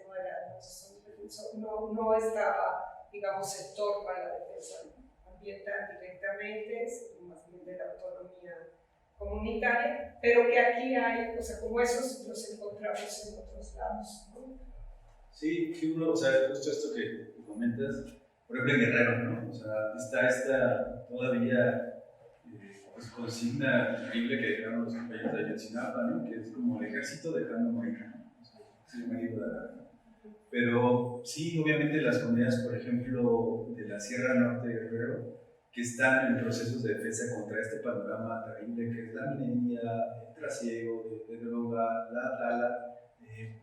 A: no era, no estaba, digamos, en torno a la defensa ambiental directamente, sino más bien de la autonomía comunitaria, pero que aquí hay, o sea, como esos los encontramos en otros lados, ¿no?
B: Sí, uno, o sea, justo esto que comentas, por ejemplo en Guerrero, ¿no? O sea, está esta todavía pues, consigna increíble que dejaron los compañeros de Ayotzinapa, ¿no? Que es como el ejército dejando morir, ¿no? O sea, sí, me ayuda, ¿no? Pero sí, obviamente las comunidades, por ejemplo, de la Sierra Norte de Guerrero, que están en procesos de defensa contra este panorama terrible que es la minería, el trasiego de droga, la tala,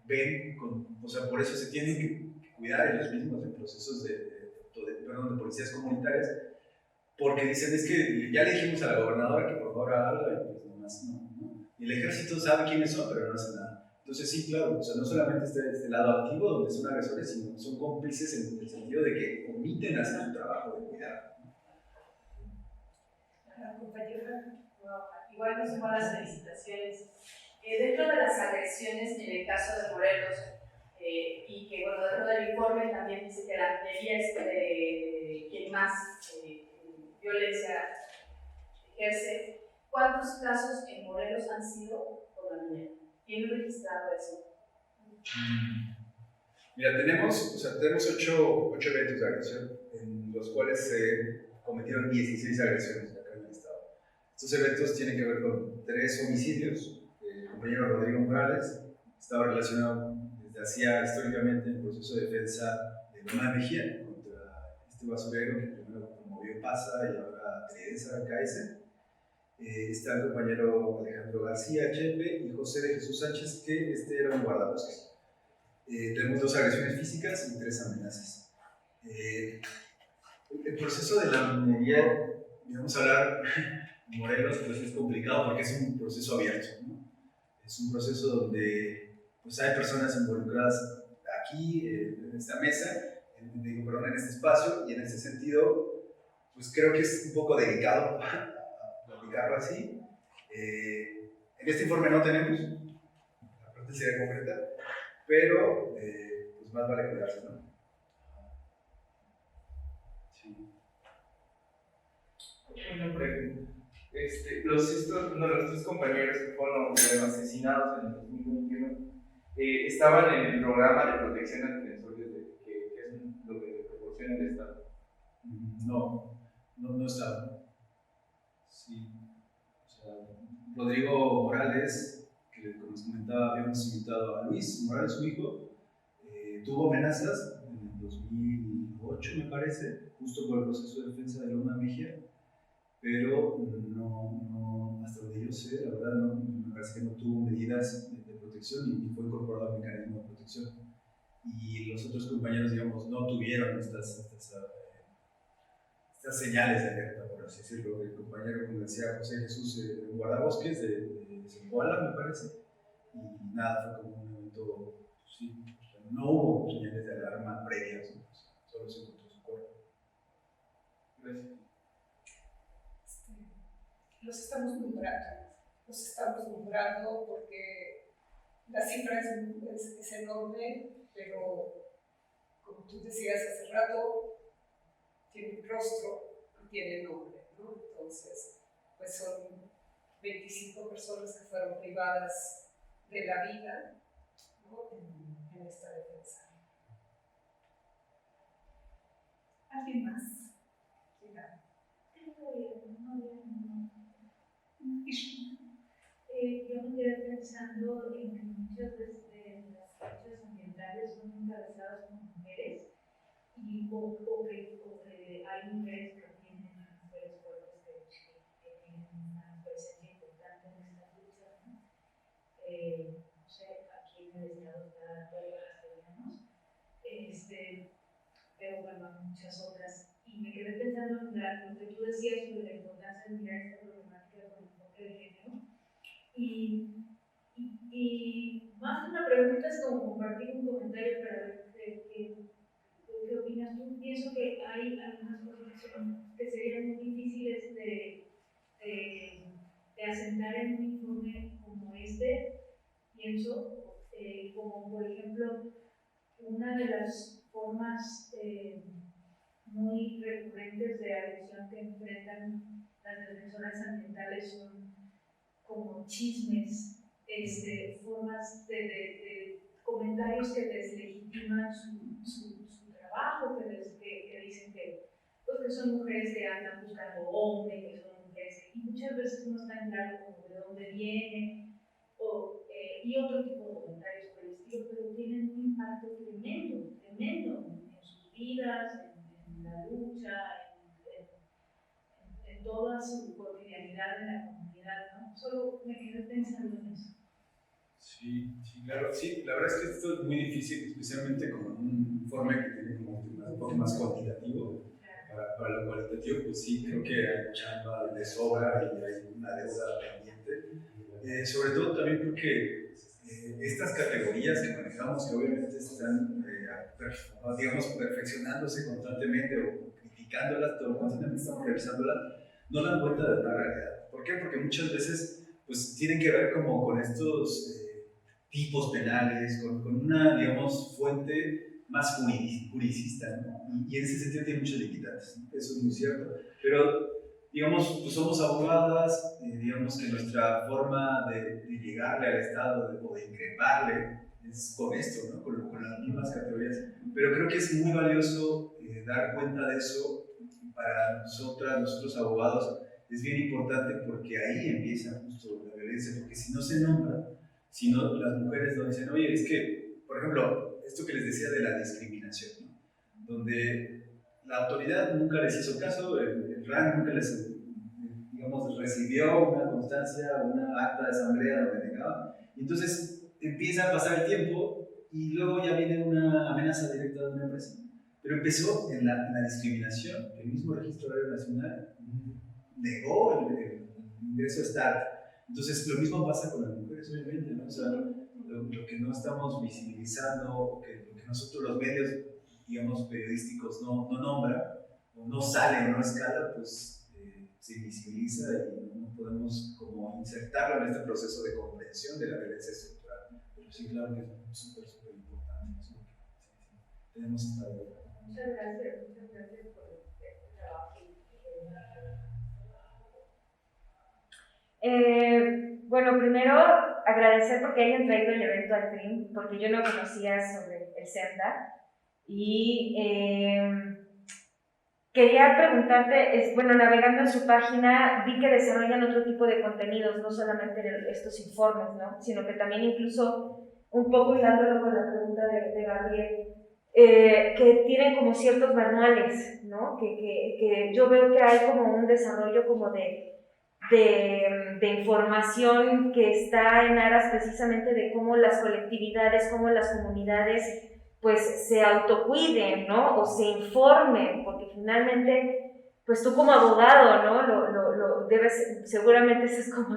B: ven, o sea, por eso se tienen que cuidar ellos mismos en procesos de policías comunitarias, porque dicen, es que ya le dijimos a la gobernadora que por favor haga algo, y pues nomás no. Y el ejército sabe quiénes son, pero no hace nada. Entonces sí, claro, o sea, no solamente está este lado activo donde son agresores, sino son cómplices en el sentido de que omiten hacer su trabajo de cuidar.
A: La compañera.
F: Igual nos sumó las felicitaciones. Dentro de las agresiones, en el caso de Morelos, y que bueno, dentro del informe también dice que la minería es de quien más violencia ejerce. ¿Cuántos casos en Morelos han sido por la minería? ¿Tiene registrado eso?
B: Mira, tenemos 8 eventos de agresión, en los cuales se cometieron 16 agresiones acá en el estado. Estos eventos tienen que ver con 3 homicidios. El compañero Rodrigo Morales estaba relacionado desde hacía históricamente el proceso de defensa de Loma de Mejía contra este basurero que primero promovió PASA y ahora Tridenza KS. Está el compañero Alejandro García Chepe y José de Jesús Sánchez, que era un guardabosques. tenemos 2 agresiones físicas y 3 amenazas. El proceso de la minería, digamos, hablar Morelos, pues es complicado porque es un proceso abierto, ¿no? Es un proceso donde pues, hay personas involucradas aquí, en esta mesa, en este espacio, y en ese sentido, pues creo que es un poco delicado platicarlo así. En este informe no tenemos, la parte sería concreta, pero pues más vale cuidarse, ¿no? Sí.
G: Una pregunta. Los 3 compañeros que fueron asesinados en el 2021 estaban en el programa de protección a defensores que es lo que proporciona el Estado.
B: No estaban. Sí. O sea, Rodrigo Morales, que como les comentaba, habíamos invitado a Luis Morales, su hijo, tuvo amenazas en el 2008, me parece, justo por el proceso de defensa de Loma Mejía, pero no, hasta donde yo sé, la verdad, me parece que no tuvo medidas de protección y fue incorporado al mecanismo de protección. Y los otros compañeros, digamos, no tuvieron estas señales de alerta, por así decirlo. El compañero, como decía José Jesús, un guardabosques de Zempoala, me parece, y nada, fue como un evento, sí, no hubo señales de alarma previas, ¿no? Solo se encontró su cuerpo.
G: Gracias.
A: Los estamos nombrando porque la cifra es enorme, pero como tú decías hace rato, tiene rostro y tiene nombre, ¿no? Entonces, pues son 25 personas que fueron privadas de la vida, ¿no? en esta defensa. ¿Alguien más?
C: Yo me quedé pensando en que muchas de las luchas ambientales son encabezadas por mujeres o que hay mujeres que tienen mujeres fuertes que tienen una presencia importante en estas luchas, ¿no? No sé, aquí en el estado está Puebla Castellanos, pero bueno, hay muchas otras. Y me quedé pensando en lo que tú decías sobre la importancia de mirar esta problemática con enfoque de género. Y más que una pregunta es como compartir un comentario para ver qué opinas tú. Pienso que hay algunas cosas que serían muy difíciles de asentar en un informe como este. Pienso, como por ejemplo, una de las formas muy recurrentes de agresión que enfrentan las defensoras ambientales son como chismes, formas de comentarios que deslegitiman su trabajo, que dicen que son mujeres que andan buscando hombres, que son mujeres y muchas veces no está claro como de dónde vienen, y otro tipo de comentarios por el estilo, pero tienen un impacto tremendo en sus vidas, en la lucha, en toda su cotidianidad en la comunidad, ¿no? Solo me quedé pensando en eso.
B: Sí, claro, sí, la verdad es que esto es muy difícil, especialmente con un informe que tiene como un poco más cuantitativo. Para lo cualitativo, pues sí, creo que hay chamba de sobra y hay una deuda pendiente. Sobre todo también porque estas categorías que manejamos, que obviamente están, digamos, perfeccionándose constantemente o criticándolas, constantemente estamos revisándolas, no dan cuenta de la realidad. ¿Por qué? Porque muchas veces pues, tienen que ver como con estos tipos penales, con una, digamos, fuente más juridicista, ¿no? Y en ese sentido tiene muchos limitantes, ¿no? Eso es muy cierto. Pero, digamos, pues somos abogadas, digamos que nuestra forma de llegarle al Estado o de increparle es con esto, ¿no? Con las mismas categorías. Pero creo que es muy valioso dar cuenta de eso para nosotros abogados. Es bien importante porque ahí empieza justo la violencia, porque si no se nombra, si no, las mujeres no dicen, oye, es que, por ejemplo, esto que les decía de la discriminación, ¿no? Donde la autoridad nunca les hizo caso, el RAN nunca les, digamos, recibió una constancia, una acta de asamblea donde negaba, y entonces empieza a pasar el tiempo y luego ya viene una amenaza directa de una empresa. Pero empezó en la discriminación. El mismo Registro Agrario Nacional negó el ingreso a START. Entonces, lo mismo pasa con las mujeres, obviamente, ¿no? O sea, lo que no estamos visibilizando, o que nosotros los medios, digamos, periodísticos no nombran, o no sale o no escala, pues se invisibiliza y no podemos como insertarlo en este proceso de comprensión de la violencia estructural. Pero sí, claro que es súper importante, ¿no? Tenemos esta deuda.
C: Muchas gracias por este trabajo.
H: Bueno, primero agradecer porque hayan traído el evento al CRIM, porque yo no conocía sobre el SENDA y quería preguntarte, bueno, navegando en su página vi que desarrollan otro tipo de contenidos, no solamente estos informes, ¿no? Sino que también incluso un poco hilándolo con la pregunta de Gabriel, que tienen como ciertos manuales, ¿no? Que yo veo que hay como un desarrollo como de información que está en aras precisamente de cómo las colectividades, cómo las comunidades pues se autocuiden, ¿no? O se informen, porque finalmente pues tú como abogado, ¿no? Lo debes, seguramente ese es como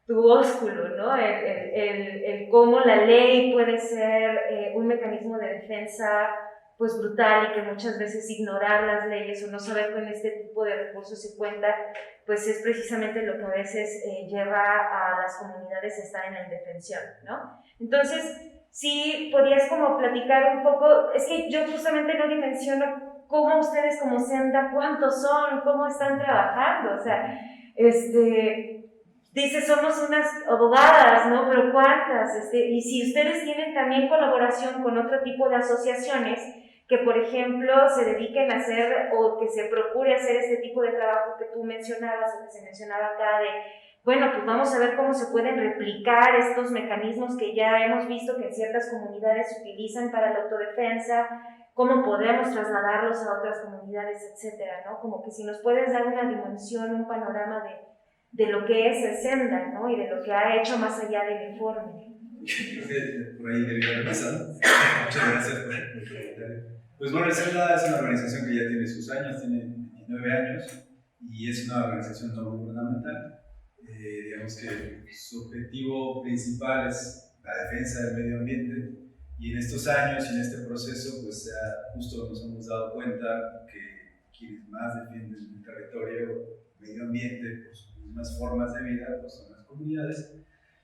H: tu ósculo, ¿no? El cómo la ley puede ser un mecanismo de defensa pues brutal y que muchas veces ignorar las leyes o no saber con este tipo de recursos se cuenta, pues es precisamente lo que a veces lleva a las comunidades a estar en la indefensión, ¿no? Entonces, sí, podrías como platicar un poco, es que yo justamente no dimensiono cómo ustedes como SENDA, cuántos son, cómo están trabajando, o sea, dice, somos unas abogadas, ¿no? Pero ¿cuántas? Y si ustedes tienen también colaboración con otro tipo de asociaciones que, por ejemplo, se dediquen a hacer o que se procure hacer este tipo de trabajo que tú mencionabas o que se mencionaba acá de, bueno, pues vamos a ver cómo se pueden replicar estos mecanismos que ya hemos visto que en ciertas comunidades se utilizan para la autodefensa, cómo podemos trasladarlos a otras comunidades, etcétera, ¿no? Como que si nos puedes dar una dimensión, un panorama de lo que es el SENDA, ¿no? Y de lo que ha hecho más allá del informe.
B: Por ahí debería haber pasado. Muchas gracias por el comentario. Pues bueno, el SENDA es una organización que ya tiene sus años, tiene 29 años y es una organización no gubernamental. Digamos que su objetivo principal es la defensa del medio ambiente y en estos años y en este proceso pues justo nos hemos dado cuenta que quienes más defienden el territorio, el medio ambiente, por sus mismas formas de vida, pues son las comunidades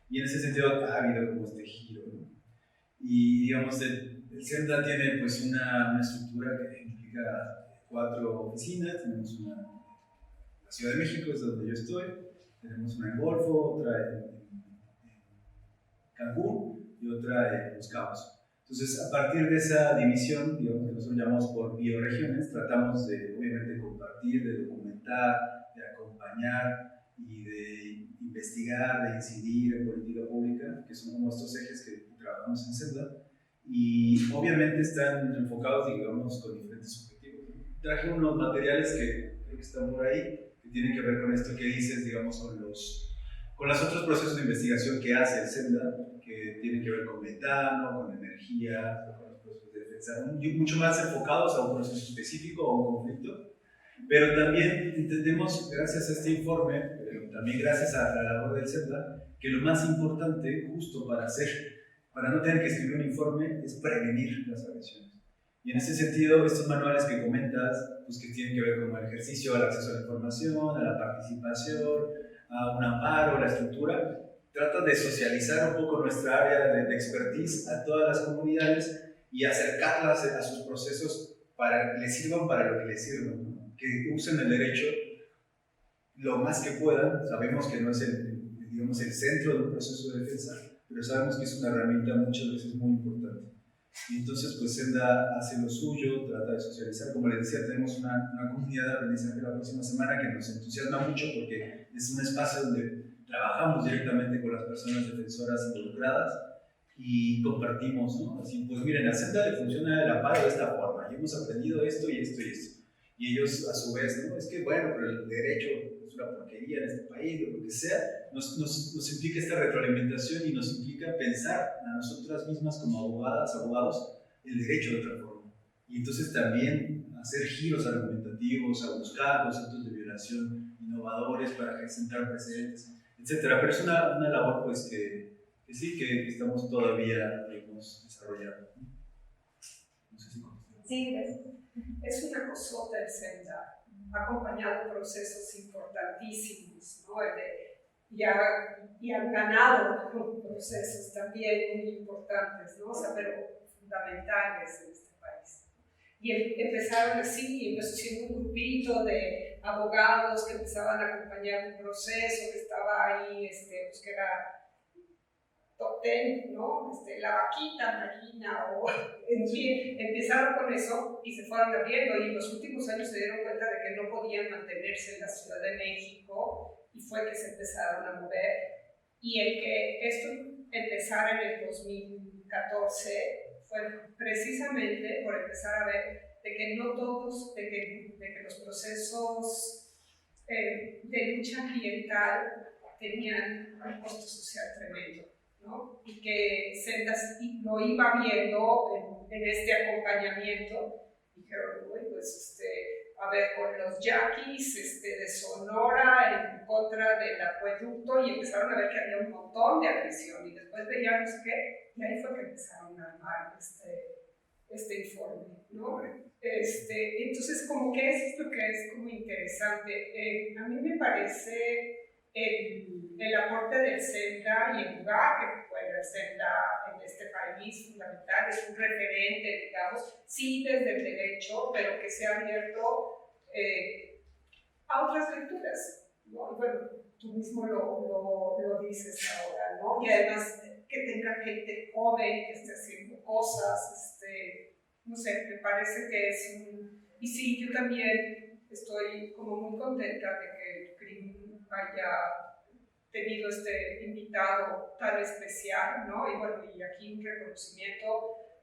B: y en ese sentido ha habido como este giro, ¿no? Y digamos el SENDA tiene pues una estructura que implica 4 oficinas. Tenemos una en la Ciudad de México, es donde yo estoy, tenemos una en Golfo, otra en Cancún y otra en Los Cabos. Entonces, a partir de esa división, digamos que nosotros llamamos por bioregiones, tratamos de, obviamente, compartir, de documentar, de acompañar y de investigar, de incidir en política pública, que son como estos ejes que trabajamos en SENDA, y obviamente están enfocados, digamos, con diferentes objetivos. Traje unos materiales que creo que están por ahí, que tienen que ver con esto que dices, digamos, con los otros procesos de investigación que hace el SENDA, que tienen que ver con metano, con energía, con los procesos de defensa, mucho más enfocados a un proceso específico o a un conflicto. Pero también entendemos, gracias a este informe, pero también gracias a la labor del SENDA, que lo más importante, justo para no tener que escribir un informe, es prevenir las agresiones. Y en ese sentido, estos manuales que comentas, pues que tienen que ver con el ejercicio al acceso a la información, a la participación, a un amparo, a la estructura, trata de socializar un poco nuestra área de expertise a todas las comunidades y acercarlas a sus procesos para que les sirvan para lo que les sirvan, ¿no? Que usen el derecho lo más que puedan. Sabemos que no es digamos, el centro de un proceso de defensa, pero sabemos que es una herramienta muchas veces muy importante. Y entonces, pues SENDA hace lo suyo, trata de socializar. Como les decía, tenemos una comunidad de aprendizaje la próxima semana que nos entusiasma mucho porque es un espacio donde trabajamos directamente con las personas defensoras involucradas y compartimos, ¿no? Así, pues miren, a SENDA le funciona el amparo de esta forma y hemos aprendido esto y esto y esto. Y ellos, a su vez, ¿no? Es que, bueno, pero el derecho, somos una porquería en este país, o lo que sea, nos implica esta retroalimentación y nos implica pensar a nosotras mismas como abogados, el derecho de otra forma. Y entonces también hacer giros argumentativos, a buscar conceptos de violación innovadores para sentar precedentes, etc. Pero es una labor pues que sí, que estamos todavía desarrollando. No sé si
H: sí,
A: es una cosota el SENDA, ha acompañado procesos importantísimos, ¿no? Y han ganado procesos también muy importantes, ¿no? O sea, pero fundamentales en este país. Y empezaron así, empezó siendo un grupito de abogados que empezaban a acompañar un proceso que estaba ahí, pues que era top 10, ¿no? La vaquita marina, o en fin, empezaron con eso y se fueron abriendo, y en los últimos años se dieron cuenta de que no podían mantenerse en la Ciudad de México, y fue que se empezaron a mover. Y el que esto empezara en el 2014 fue precisamente por empezar a ver de que no todos, de que los procesos de lucha ambiental tenían un costo social tremendo, ¿no? Y que Sendas lo iba viendo en este acompañamiento. Dijeron, uy, pues a ver, con los yaquis de Sonora en contra del acueducto, y empezaron a ver que había un montón de agresión, y después veían no sé qué, y ahí fue que empezaron a armar este informe, ¿no? Entonces, como que eso es lo que es como interesante. A mí me parece el aporte del SENDA y el lugar que juega el SENDA en este país fundamental, es un referente, digamos, sí desde el derecho, pero que se ha abierto a otras lecturas, ¿no? Y bueno, tú mismo lo dices ahora, ¿no? Y además que tenga gente joven que esté haciendo cosas, no sé, me parece que es un... Y sí, yo también estoy como muy contenta de que el CRIM haya tenido este invitado tan especial, ¿no? Y bueno, y aquí un reconocimiento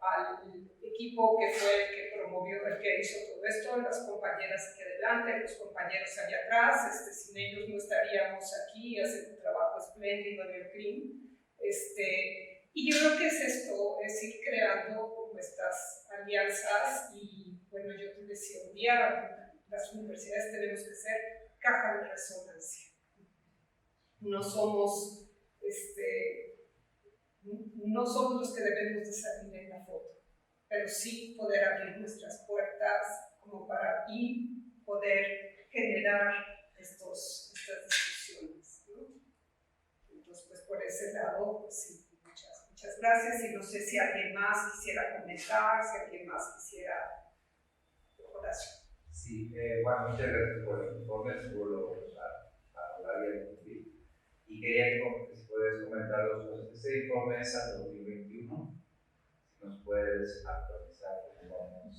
A: al equipo que fue el que promovió, el que hizo todo esto, las compañeras aquí adelante, los compañeros allá atrás, sin ellos no estaríamos aquí haciendo un trabajo espléndido en el CRIM. Y yo creo que es esto, es ir creando como estas alianzas, y bueno, yo te decía un día, las universidades tenemos que ser caja de resonancia. No somos, no somos los que debemos de salir en la foto, pero sí poder abrir nuestras puertas como para poder generar estas discusiones, ¿no? Entonces, pues por ese lado, pues sí. Muchas gracias, y no sé si alguien más quisiera comentar, si alguien más quisiera... Horacio.
I: Sí, bueno, muchas gracias por el informe, seguro a hablar y a cumplir. Y quería que si puedes comentar dos cosas. Este informe es al 2021, si nos puedes actualizar cómo vamos,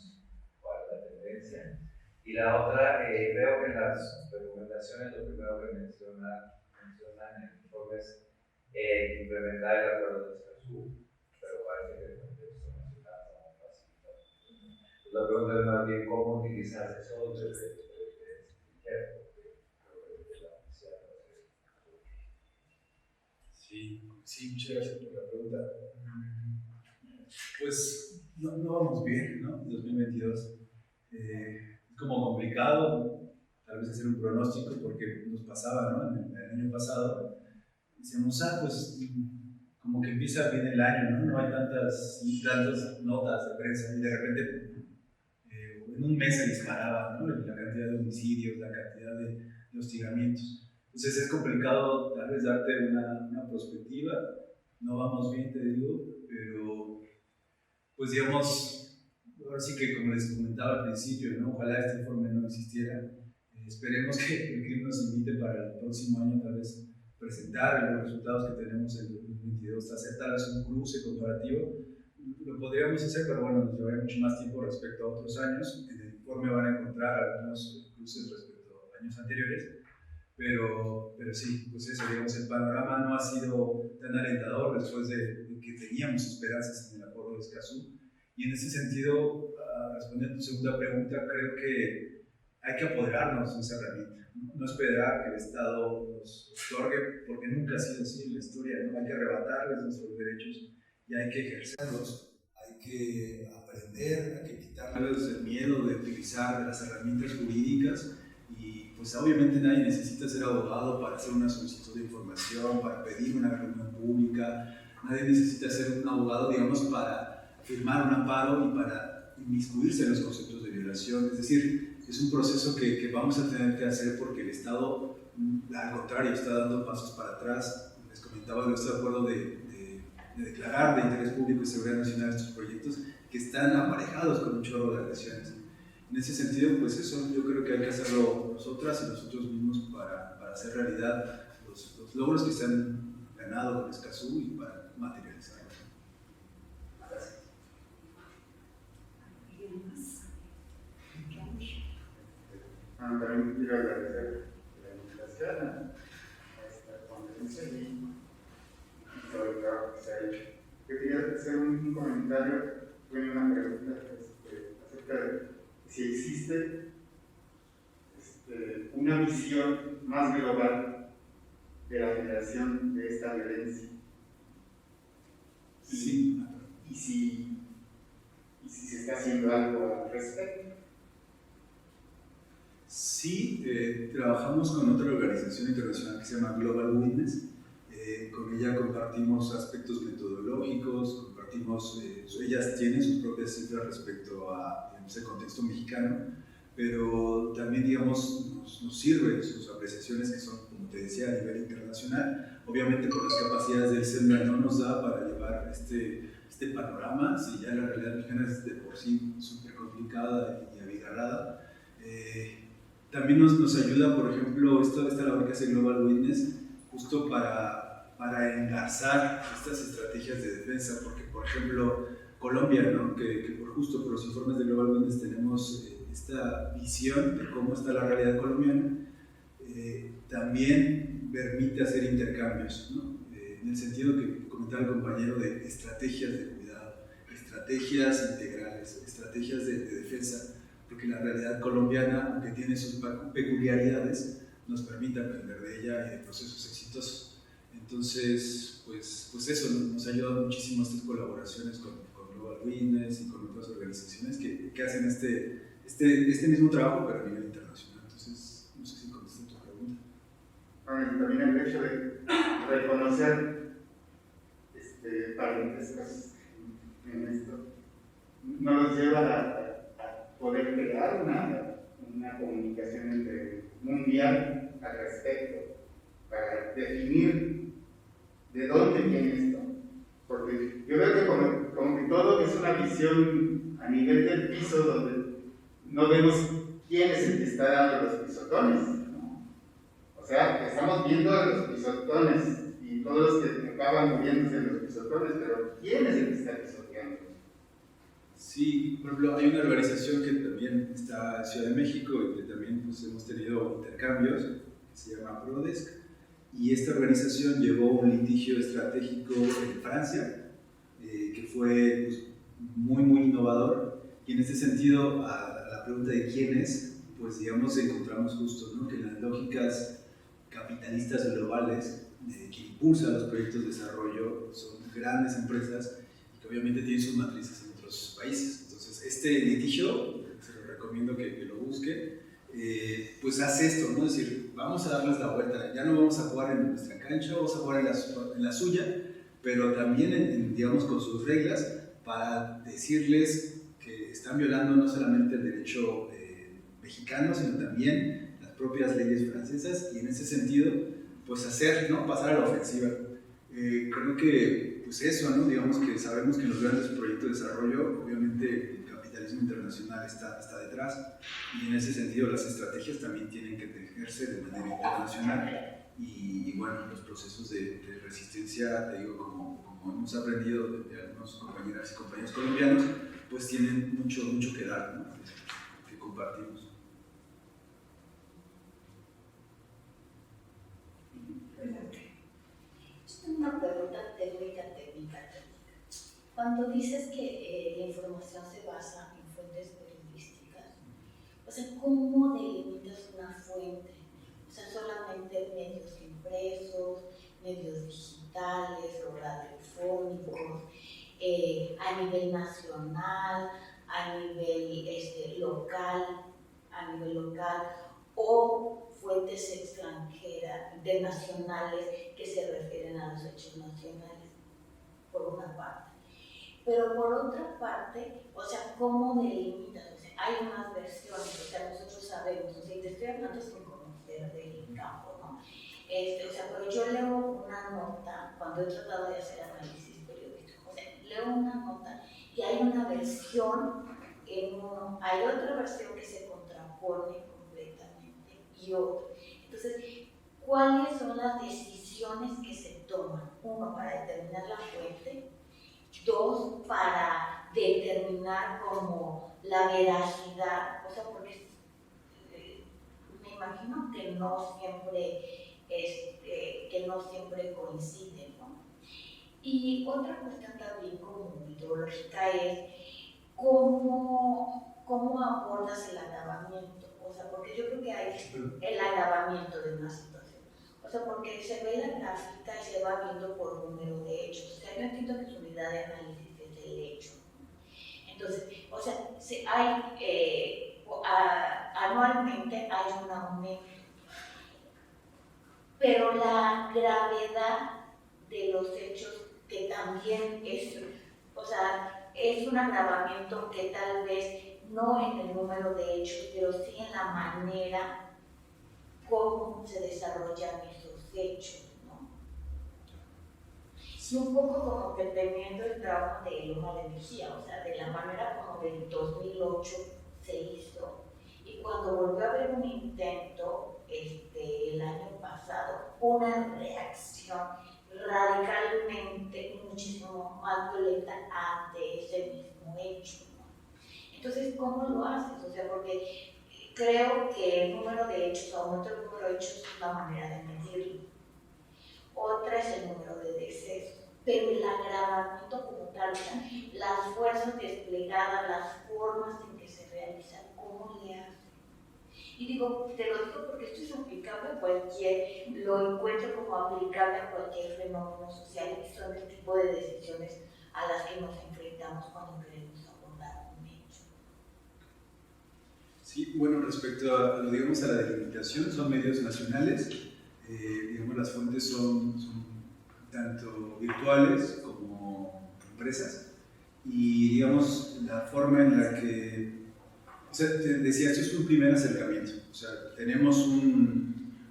I: cuál es la tendencia. Y la otra, veo que en las recomendaciones lo primero que mencionan en el informe es implementar el acuerdo de Escazú, pero parece que el contexto nacional no facilita. La pregunta es más bien cómo utilizar eso desde
B: Sí, muchas gracias por la pregunta. Pues no vamos bien, ¿no? 2022 es como complicado tal vez hacer un pronóstico, porque nos pasaba, ¿no? En el año pasado decíamos, pues como que empieza bien el año, ¿no? No hay tantas notas de prensa, y de repente en un mes se disparaba, ¿no? La cantidad de homicidios, la cantidad de hostigamientos. Entonces es complicado tal vez darte una perspectiva. No vamos bien, te digo, pero pues digamos, ahora sí que como les comentaba al principio, ¿no? Ojalá este informe no existiera. Esperemos que el CRIM nos invite para el próximo año tal vez presentar los resultados que tenemos en 2022, hacer tal vez un cruce comparativo. Lo podríamos hacer, pero bueno, nos llevaría mucho más tiempo respecto a otros años. En el informe van a encontrar algunos cruces respecto a años anteriores, pero sí, pues eso, digamos, el panorama no ha sido tan alentador después de que teníamos esperanzas en el acuerdo de Escazú. Y en ese sentido, respondiendo a tu segunda pregunta, creo que hay que apoderarnos de esa herramienta, no esperar que el Estado nos otorgue, porque nunca ha sido así en la historia, ¿no? Hay que arrebatarles nuestros derechos y hay que ejercerlos, hay que aprender, hay que quitarles el miedo de utilizar las herramientas jurídicas. Y pues obviamente nadie necesita ser abogado para hacer una solicitud de información, para pedir una reunión pública, nadie necesita ser un abogado, digamos, para firmar un amparo y para inmiscuirse en los conceptos de violación. Es decir, es un proceso que vamos a tener que hacer porque el Estado, al contrario, está dando pasos para atrás. Les comentaba, no estoy de acuerdo de declarar de interés público y seguridad nacional estos proyectos que están aparejados con un chorro de agresiones. En ese sentido, pues eso, yo creo que hay que hacerlo nosotras y nosotros mismos para hacer realidad los logros que se han ganado con Escazú y para materializarlos.
I: Gracias.
J: También quiero agradecer la invitación a esta conferencia y todo el trabajo que se ha hecho. Yo quería hacer un comentario, una pregunta acerca de si existe una visión más global de la generación de esta violencia.
B: Sí.
J: Y si se está haciendo algo al respecto.
B: Sí, trabajamos con otra organización internacional que se llama Global Witness. Con ella compartimos aspectos metodológicos, compartimos, ellas tienen sus propias cifras respecto a ese contexto mexicano, pero también, digamos, nos sirven sus apreciaciones que son, como te decía, a nivel internacional. Obviamente con las capacidades del CEMDA no nos da para llevar este panorama, si ya la realidad mexicana es de por sí súper complicada y abigarrada. También nos ayuda, por ejemplo, esta labor que hace Global Witness, justo para engarzar estas estrategias de defensa, porque, por ejemplo, Colombia, ¿no? que justo por los informes de Global Witness tenemos esta visión de cómo está la realidad colombiana, también permite hacer intercambios, ¿no? En el sentido que comentaba el compañero de estrategias de cuidado, estrategias integrales, estrategias de defensa, porque la realidad colombiana, aunque tiene sus peculiaridades, nos permite aprender de ella y de procesos exitosos. Entonces, pues eso nos ha ayudado muchísimo estas colaboraciones con Global Witness y con otras organizaciones que hacen este mismo trabajo, pero a nivel internacional. Entonces, no sé si contesté tu pregunta.
J: Bueno, y también el hecho de reconocer parentescos en esto nos lleva a poder crear una comunicación mundial al respecto, para definir de dónde viene esto. Porque yo veo que como que todo es una visión a nivel del piso, donde no vemos quién es el que está dando los pisotones, ¿no? O sea, estamos viendo a los pisotones y todos los que acaban muriéndose en los pisotones, pero ¿quién es el que está pisoteando?
B: Sí, por ejemplo, hay una organización que también está en Ciudad de México y que también pues, hemos tenido intercambios, que se llama Prodesk, y esta organización llevó un litigio estratégico en Francia, que fue pues, muy innovador, y en este sentido, a la pregunta de quién es, pues digamos encontramos justo, ¿no? Que las lógicas capitalistas globales que impulsan los proyectos de desarrollo son grandes empresas y que obviamente tienen sus matrices en otros países. Entonces, este litigio, se lo recomiendo que lo busquen, pues hace esto, ¿no? Es decir, vamos a darles la vuelta, ya no vamos a jugar en nuestra cancha, vamos a jugar en la suya, pero también, digamos, con sus reglas, para decirles que están violando no solamente el derecho mexicano, sino también las propias leyes francesas, y en ese sentido, pues hacer, ¿no? Pasar a la ofensiva. Creo que, pues eso, ¿no? Digamos que sabemos que en los grandes proyectos de desarrollo, obviamente, el capitalismo internacional está detrás, y en ese sentido las estrategias también tienen que tejerse de manera internacional, y bueno, los procesos de resistencia, te digo, como hemos aprendido de algunos compañeras y compañeros colombianos, pues tienen mucho que dar, ¿no? Que compartimos.
K: Yo tengo una pregunta técnica. Cuando dices que la información se basa en fuentes periodísticas, o sea, ¿cómo delimitas una fuente? O sea, solamente medios impresos, medios digitales o radiofónicos, a nivel nacional, a nivel local, o fuentes extranjeras, internacionales, que se refieren a los hechos nacionales, por una parte. Pero por otra parte, o sea, ¿cómo delimitas? O sea, hay unas versiones, o sea, nosotros sabemos, o sea, y te estoy hablando sin conocer del campo, ¿no? O sea, pero yo leo una nota, cuando he tratado de hacer análisis periodístico, o sea, leo una nota y hay una versión en uno, hay otra versión que se contrapone completamente y otra. Entonces, ¿cuáles son las decisiones que se toman? Uno, para determinar la fuente. Dos, para determinar como la veracidad, o sea, porque me imagino que no siempre coinciden, ¿no? Y otra cuestión también como metodológica es cómo abordas el agravamiento, o sea, porque yo creo que hay el agravamiento de una situación. O sea, porque se ve la gráfica y se va viendo por número de hechos. O sea, yo entiendo que su unidad de análisis es el hecho. Entonces, o sea, anualmente hay un aumento. Pero la gravedad de los hechos, que también es, o sea, es un agravamiento que tal vez no en el número de hechos, pero sí en la manera cómo se desarrollan esos hechos, ¿no? Y un poco como que teniendo el trauma de Loma de Mejía, o sea, de la manera como del 2008 se hizo, y cuando volvió a haber un intento el año pasado, una reacción radicalmente muchísimo más violenta ante ese mismo hecho, ¿no? Entonces, ¿cómo lo haces? O sea, porque creo que el número de hechos, aumento del número de hechos es una manera de medirlo. Otra es el número de decesos, pero el agravamiento como tal, o sea, las fuerzas desplegadas, las formas en que se realizan, ¿cómo le hacen? Y digo, te lo digo porque esto es aplicable a lo encuentro como aplicable a cualquier fenómeno social, y son el tipo de decisiones a las que nos enfrentamos cuando queremos abordar un hecho.
B: Sí, bueno, respecto a la delimitación, son medios nacionales, digamos, las fuentes son tanto virtuales como empresas, y digamos, la forma en la que, o sea, te decía, esto es un primer acercamiento, o sea, tenemos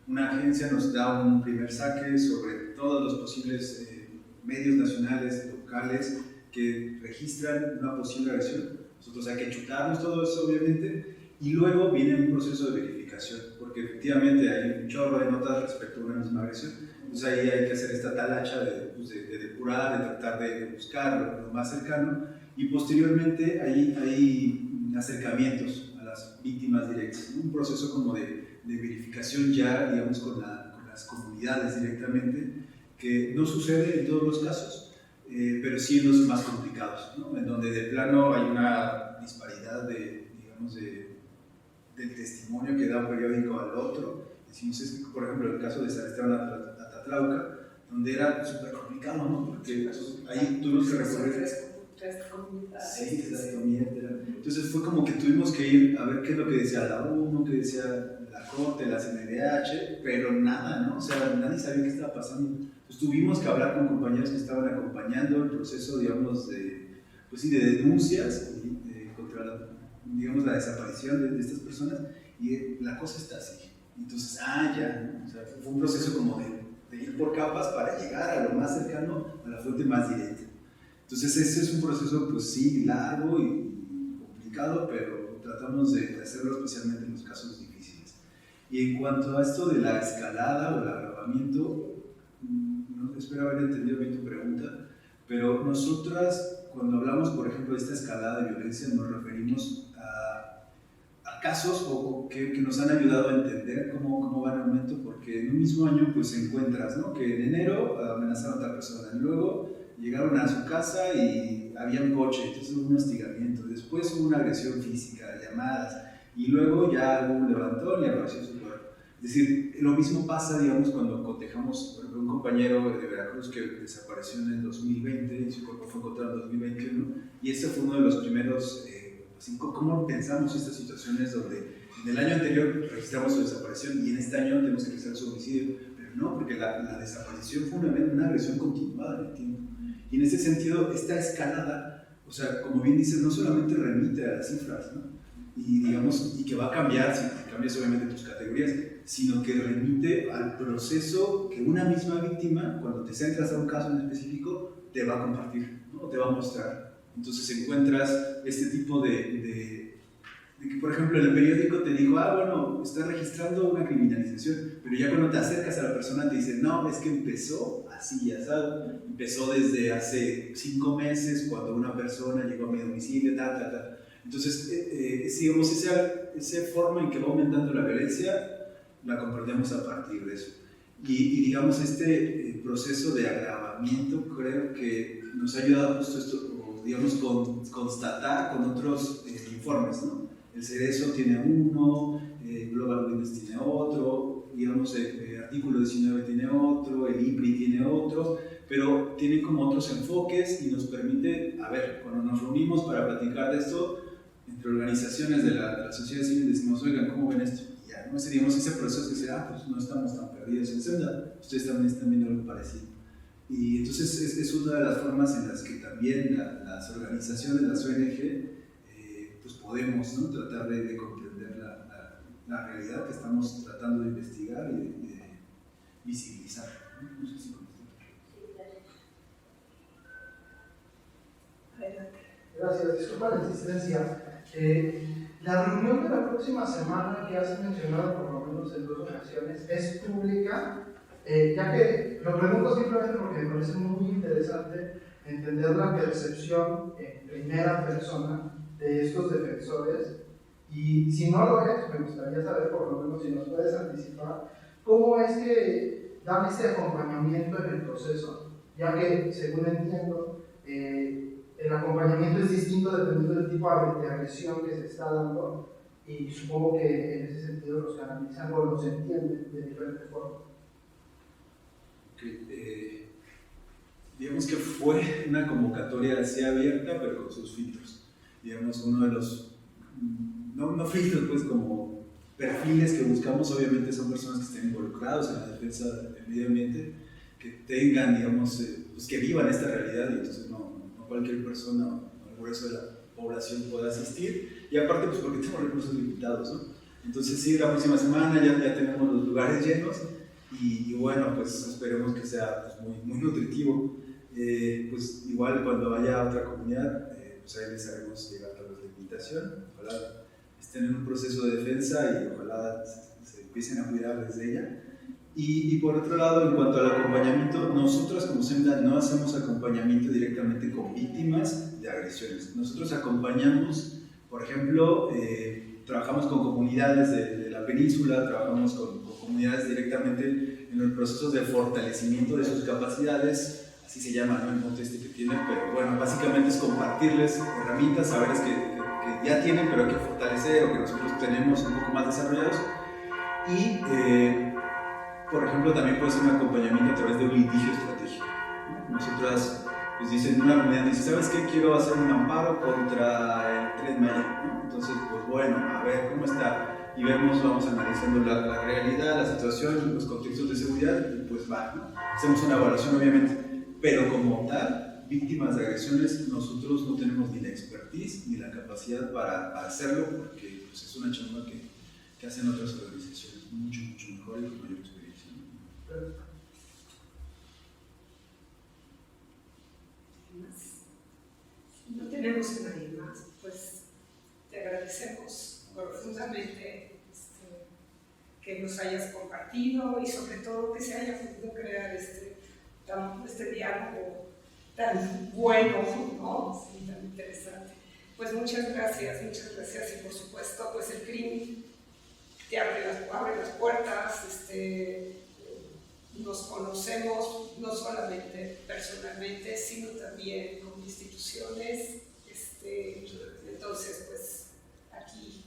B: una agencia, nos da un primer saque sobre todos los posibles medios nacionales, locales, que registran una posible agresión. Nosotros hay que chutarnos todo eso, obviamente, y luego viene un proceso de verificación, porque efectivamente hay un chorro de notas respecto a una misma agresión. Entonces ahí hay que hacer esta talacha de depurar, de tratar de buscar lo más cercano, y posteriormente hay acercamientos a las víctimas directas, ¿no? Un proceso como de verificación ya, digamos, con las comunidades directamente, que no sucede en todos los casos, pero sí en los más complicados, ¿no? En donde de plano hay una disparidad del testimonio que da un periódico al otro. Decimos, por ejemplo, el caso de San Esteban Atatlauca, donde era súper complicado, ¿no? Porque ahí tuvimos que recorrer. Sí, exactamente. Entonces fue como que tuvimos que ir a ver qué es lo que decía la ONU, qué decía la Corte, la CNDH, pero nada, ¿no? O sea, nadie sabía qué estaba pasando. Entonces tuvimos que hablar con compañeros que estaban acompañando el proceso, digamos, de denuncias contra la desaparición de estas personas, y la cosa está así. Entonces, ya, ¿no? O sea, fue un proceso como de ir por capas para llegar a lo más cercano, a la fuente más directa. Entonces, ese es un proceso, pues sí, largo y complicado, pero tratamos de hacerlo especialmente en los casos difíciles. Y en cuanto a esto de la escalada o el agravamiento, no espero haber entendido bien tu pregunta, pero nosotras, cuando hablamos, por ejemplo, de esta escalada de violencia, nos referimos a casos que nos han ayudado a entender cómo va en aumento, porque en un mismo año pues encuentras, ¿no?, que en enero amenazaron a otra persona, y luego llegaron a su casa y había un coche, entonces hubo un hostigamiento, después hubo una agresión física, llamadas, y luego ya algún levantón y apareció su cuerpo. Es decir, lo mismo pasa, digamos, cuando cotejamos, por ejemplo, un compañero de Veracruz que desapareció en el 2020 y su cuerpo fue encontrado en el 2021, y ese fue uno de los primeros, así, ¿cómo pensamos estas situaciones donde en el año anterior registramos su desaparición y en este año tenemos que registrar su homicidio? Pero no, porque la desaparición fue una agresión continuada en el tiempo. Y en ese sentido, esta escalada, o sea, como bien dices, no solamente remite a las cifras, ¿no? Y digamos, y que va a cambiar, si cambias obviamente tus categorías, sino que remite al proceso que una misma víctima, cuando te centras a un caso en específico, te va a compartir, ¿no? Te va a mostrar. Entonces encuentras este tipo de que, por ejemplo, en el periódico te digo, bueno, está registrando una criminalización, pero ya cuando te acercas a la persona te dicen, no, es que empezó así, ya sabes, empezó desde hace 5 meses, cuando una persona llegó a mi domicilio, tal. Entonces, digamos, esa forma en que va aumentando la violencia, la comprendemos a partir de eso. Y digamos, este proceso de agravamiento creo que nos ha ayudado justo esto, digamos, constatar con otros informes, ¿no? El Cerezo tiene uno, Global Witness tiene otro, digamos, el artículo 19 tiene otro, el IPRI tiene otro, pero tienen como otros enfoques y nos permite, a ver, cuando nos reunimos para platicar de esto, entre organizaciones de la sociedad civil decimos, oigan, ¿cómo ven esto? Y ya, ¿no? Digamos, ese proceso que sea, pues no estamos tan perdidos en senda, ustedes también están viendo algo parecido. Y entonces es una de las formas en las que también las organizaciones, las ONG, pues podemos, ¿no? Tratar de comprender la realidad que estamos tratando de investigar y de visibilizar, ¿no? No sé si
D: Gracias, disculpa la insistencia. La reunión de la próxima semana que has mencionado por lo menos en 2 ocasiones es pública, ya que lo pregunto simplemente porque me parece muy interesante entender la percepción en primera persona de estos defensores, y si no lo es, me gustaría saber por lo menos si nos puedes anticipar cómo es que dan este acompañamiento en el proceso, ya que según entiendo el acompañamiento es distinto dependiendo del tipo de agresión que se está dando, y supongo que en ese sentido los canalizan o los entienden de diferentes formas.
B: Digamos que fue una convocatoria así abierta, pero con sus filtros. Digamos, uno de los, no filtros, pues como perfiles que buscamos, obviamente son personas que estén involucrados en la defensa del medio ambiente, que tengan, digamos, pues que vivan esta realidad, y entonces no cualquier persona o el grueso de la población pueda asistir, y aparte pues porque tenemos recursos limitados, ¿no? Entonces sí, la próxima semana ya tenemos los lugares llenos, y bueno, pues esperemos que sea pues, muy nutritivo. Pues igual cuando haya otra comunidad, pues ahí les haremos llegar a través de la invitación. Ojalá estén en un proceso de defensa y ojalá se empiecen a cuidar desde ella. Y por otro lado, en cuanto al acompañamiento, nosotros como SEMDA no hacemos acompañamiento directamente con víctimas de agresiones. Nosotros acompañamos, por ejemplo, trabajamos con comunidades de la península, trabajamos con comunidades directamente en los procesos de fortalecimiento de sus capacidades, así se llama, ¿no? El monte este que tienen, pero bueno, básicamente es compartirles herramientas, saberes que ya tienen, pero hay que fortalecer o que nosotros tenemos un poco más desarrollados. Y por ejemplo, también puede ser un acompañamiento a través de un litigio estratégico, ¿no? Nosotras, pues dicen, una comunidad dice, ¿sabes qué? Quiero hacer un amparo contra el Tren Maya, ¿no? Entonces, pues bueno, a ver cómo está, y vamos analizando la realidad, la situación, los contextos de seguridad, y pues va, ¿no? Hacemos una evaluación, obviamente, pero como tal, víctimas de agresiones, nosotros no tenemos ni la expertise ni la capacidad para hacerlo, porque pues, es una chamba que hacen otras organizaciones mucho mejor y con mayor experiencia.
A: No tenemos a nadie más, pues te agradecemos profundamente que nos hayas compartido y sobre todo que se haya podido crear este diálogo tan bueno, ¿no? Sí, tan interesante. Pues muchas gracias y por supuesto pues el CRIM te abre las puertas, nos conocemos no solamente personalmente, sino también como instituciones, entonces pues aquí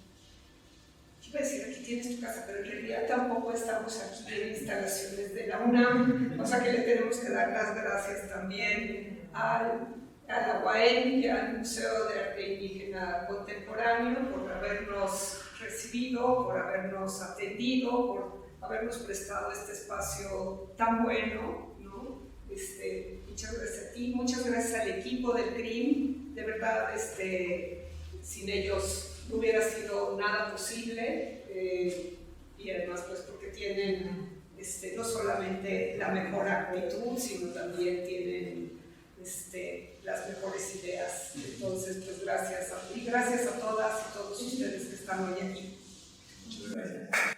A: puedes decir, aquí tienes tu casa, pero en realidad tampoco estamos aquí en instalaciones de la UNAM, o sea que le tenemos que dar las gracias también a la UAM y al Museo de Arte Indígena Contemporáneo por habernos recibido, por habernos atendido, por habernos prestado este espacio tan bueno, ¿no? Muchas gracias a ti, muchas gracias al equipo del CRIM, de verdad, sin ellos no hubiera sido nada posible, y además pues porque tienen no solamente la mejor actitud, sino también tienen las mejores ideas. Entonces, pues gracias a todas y todos ustedes que están hoy aquí.
B: Muchas gracias.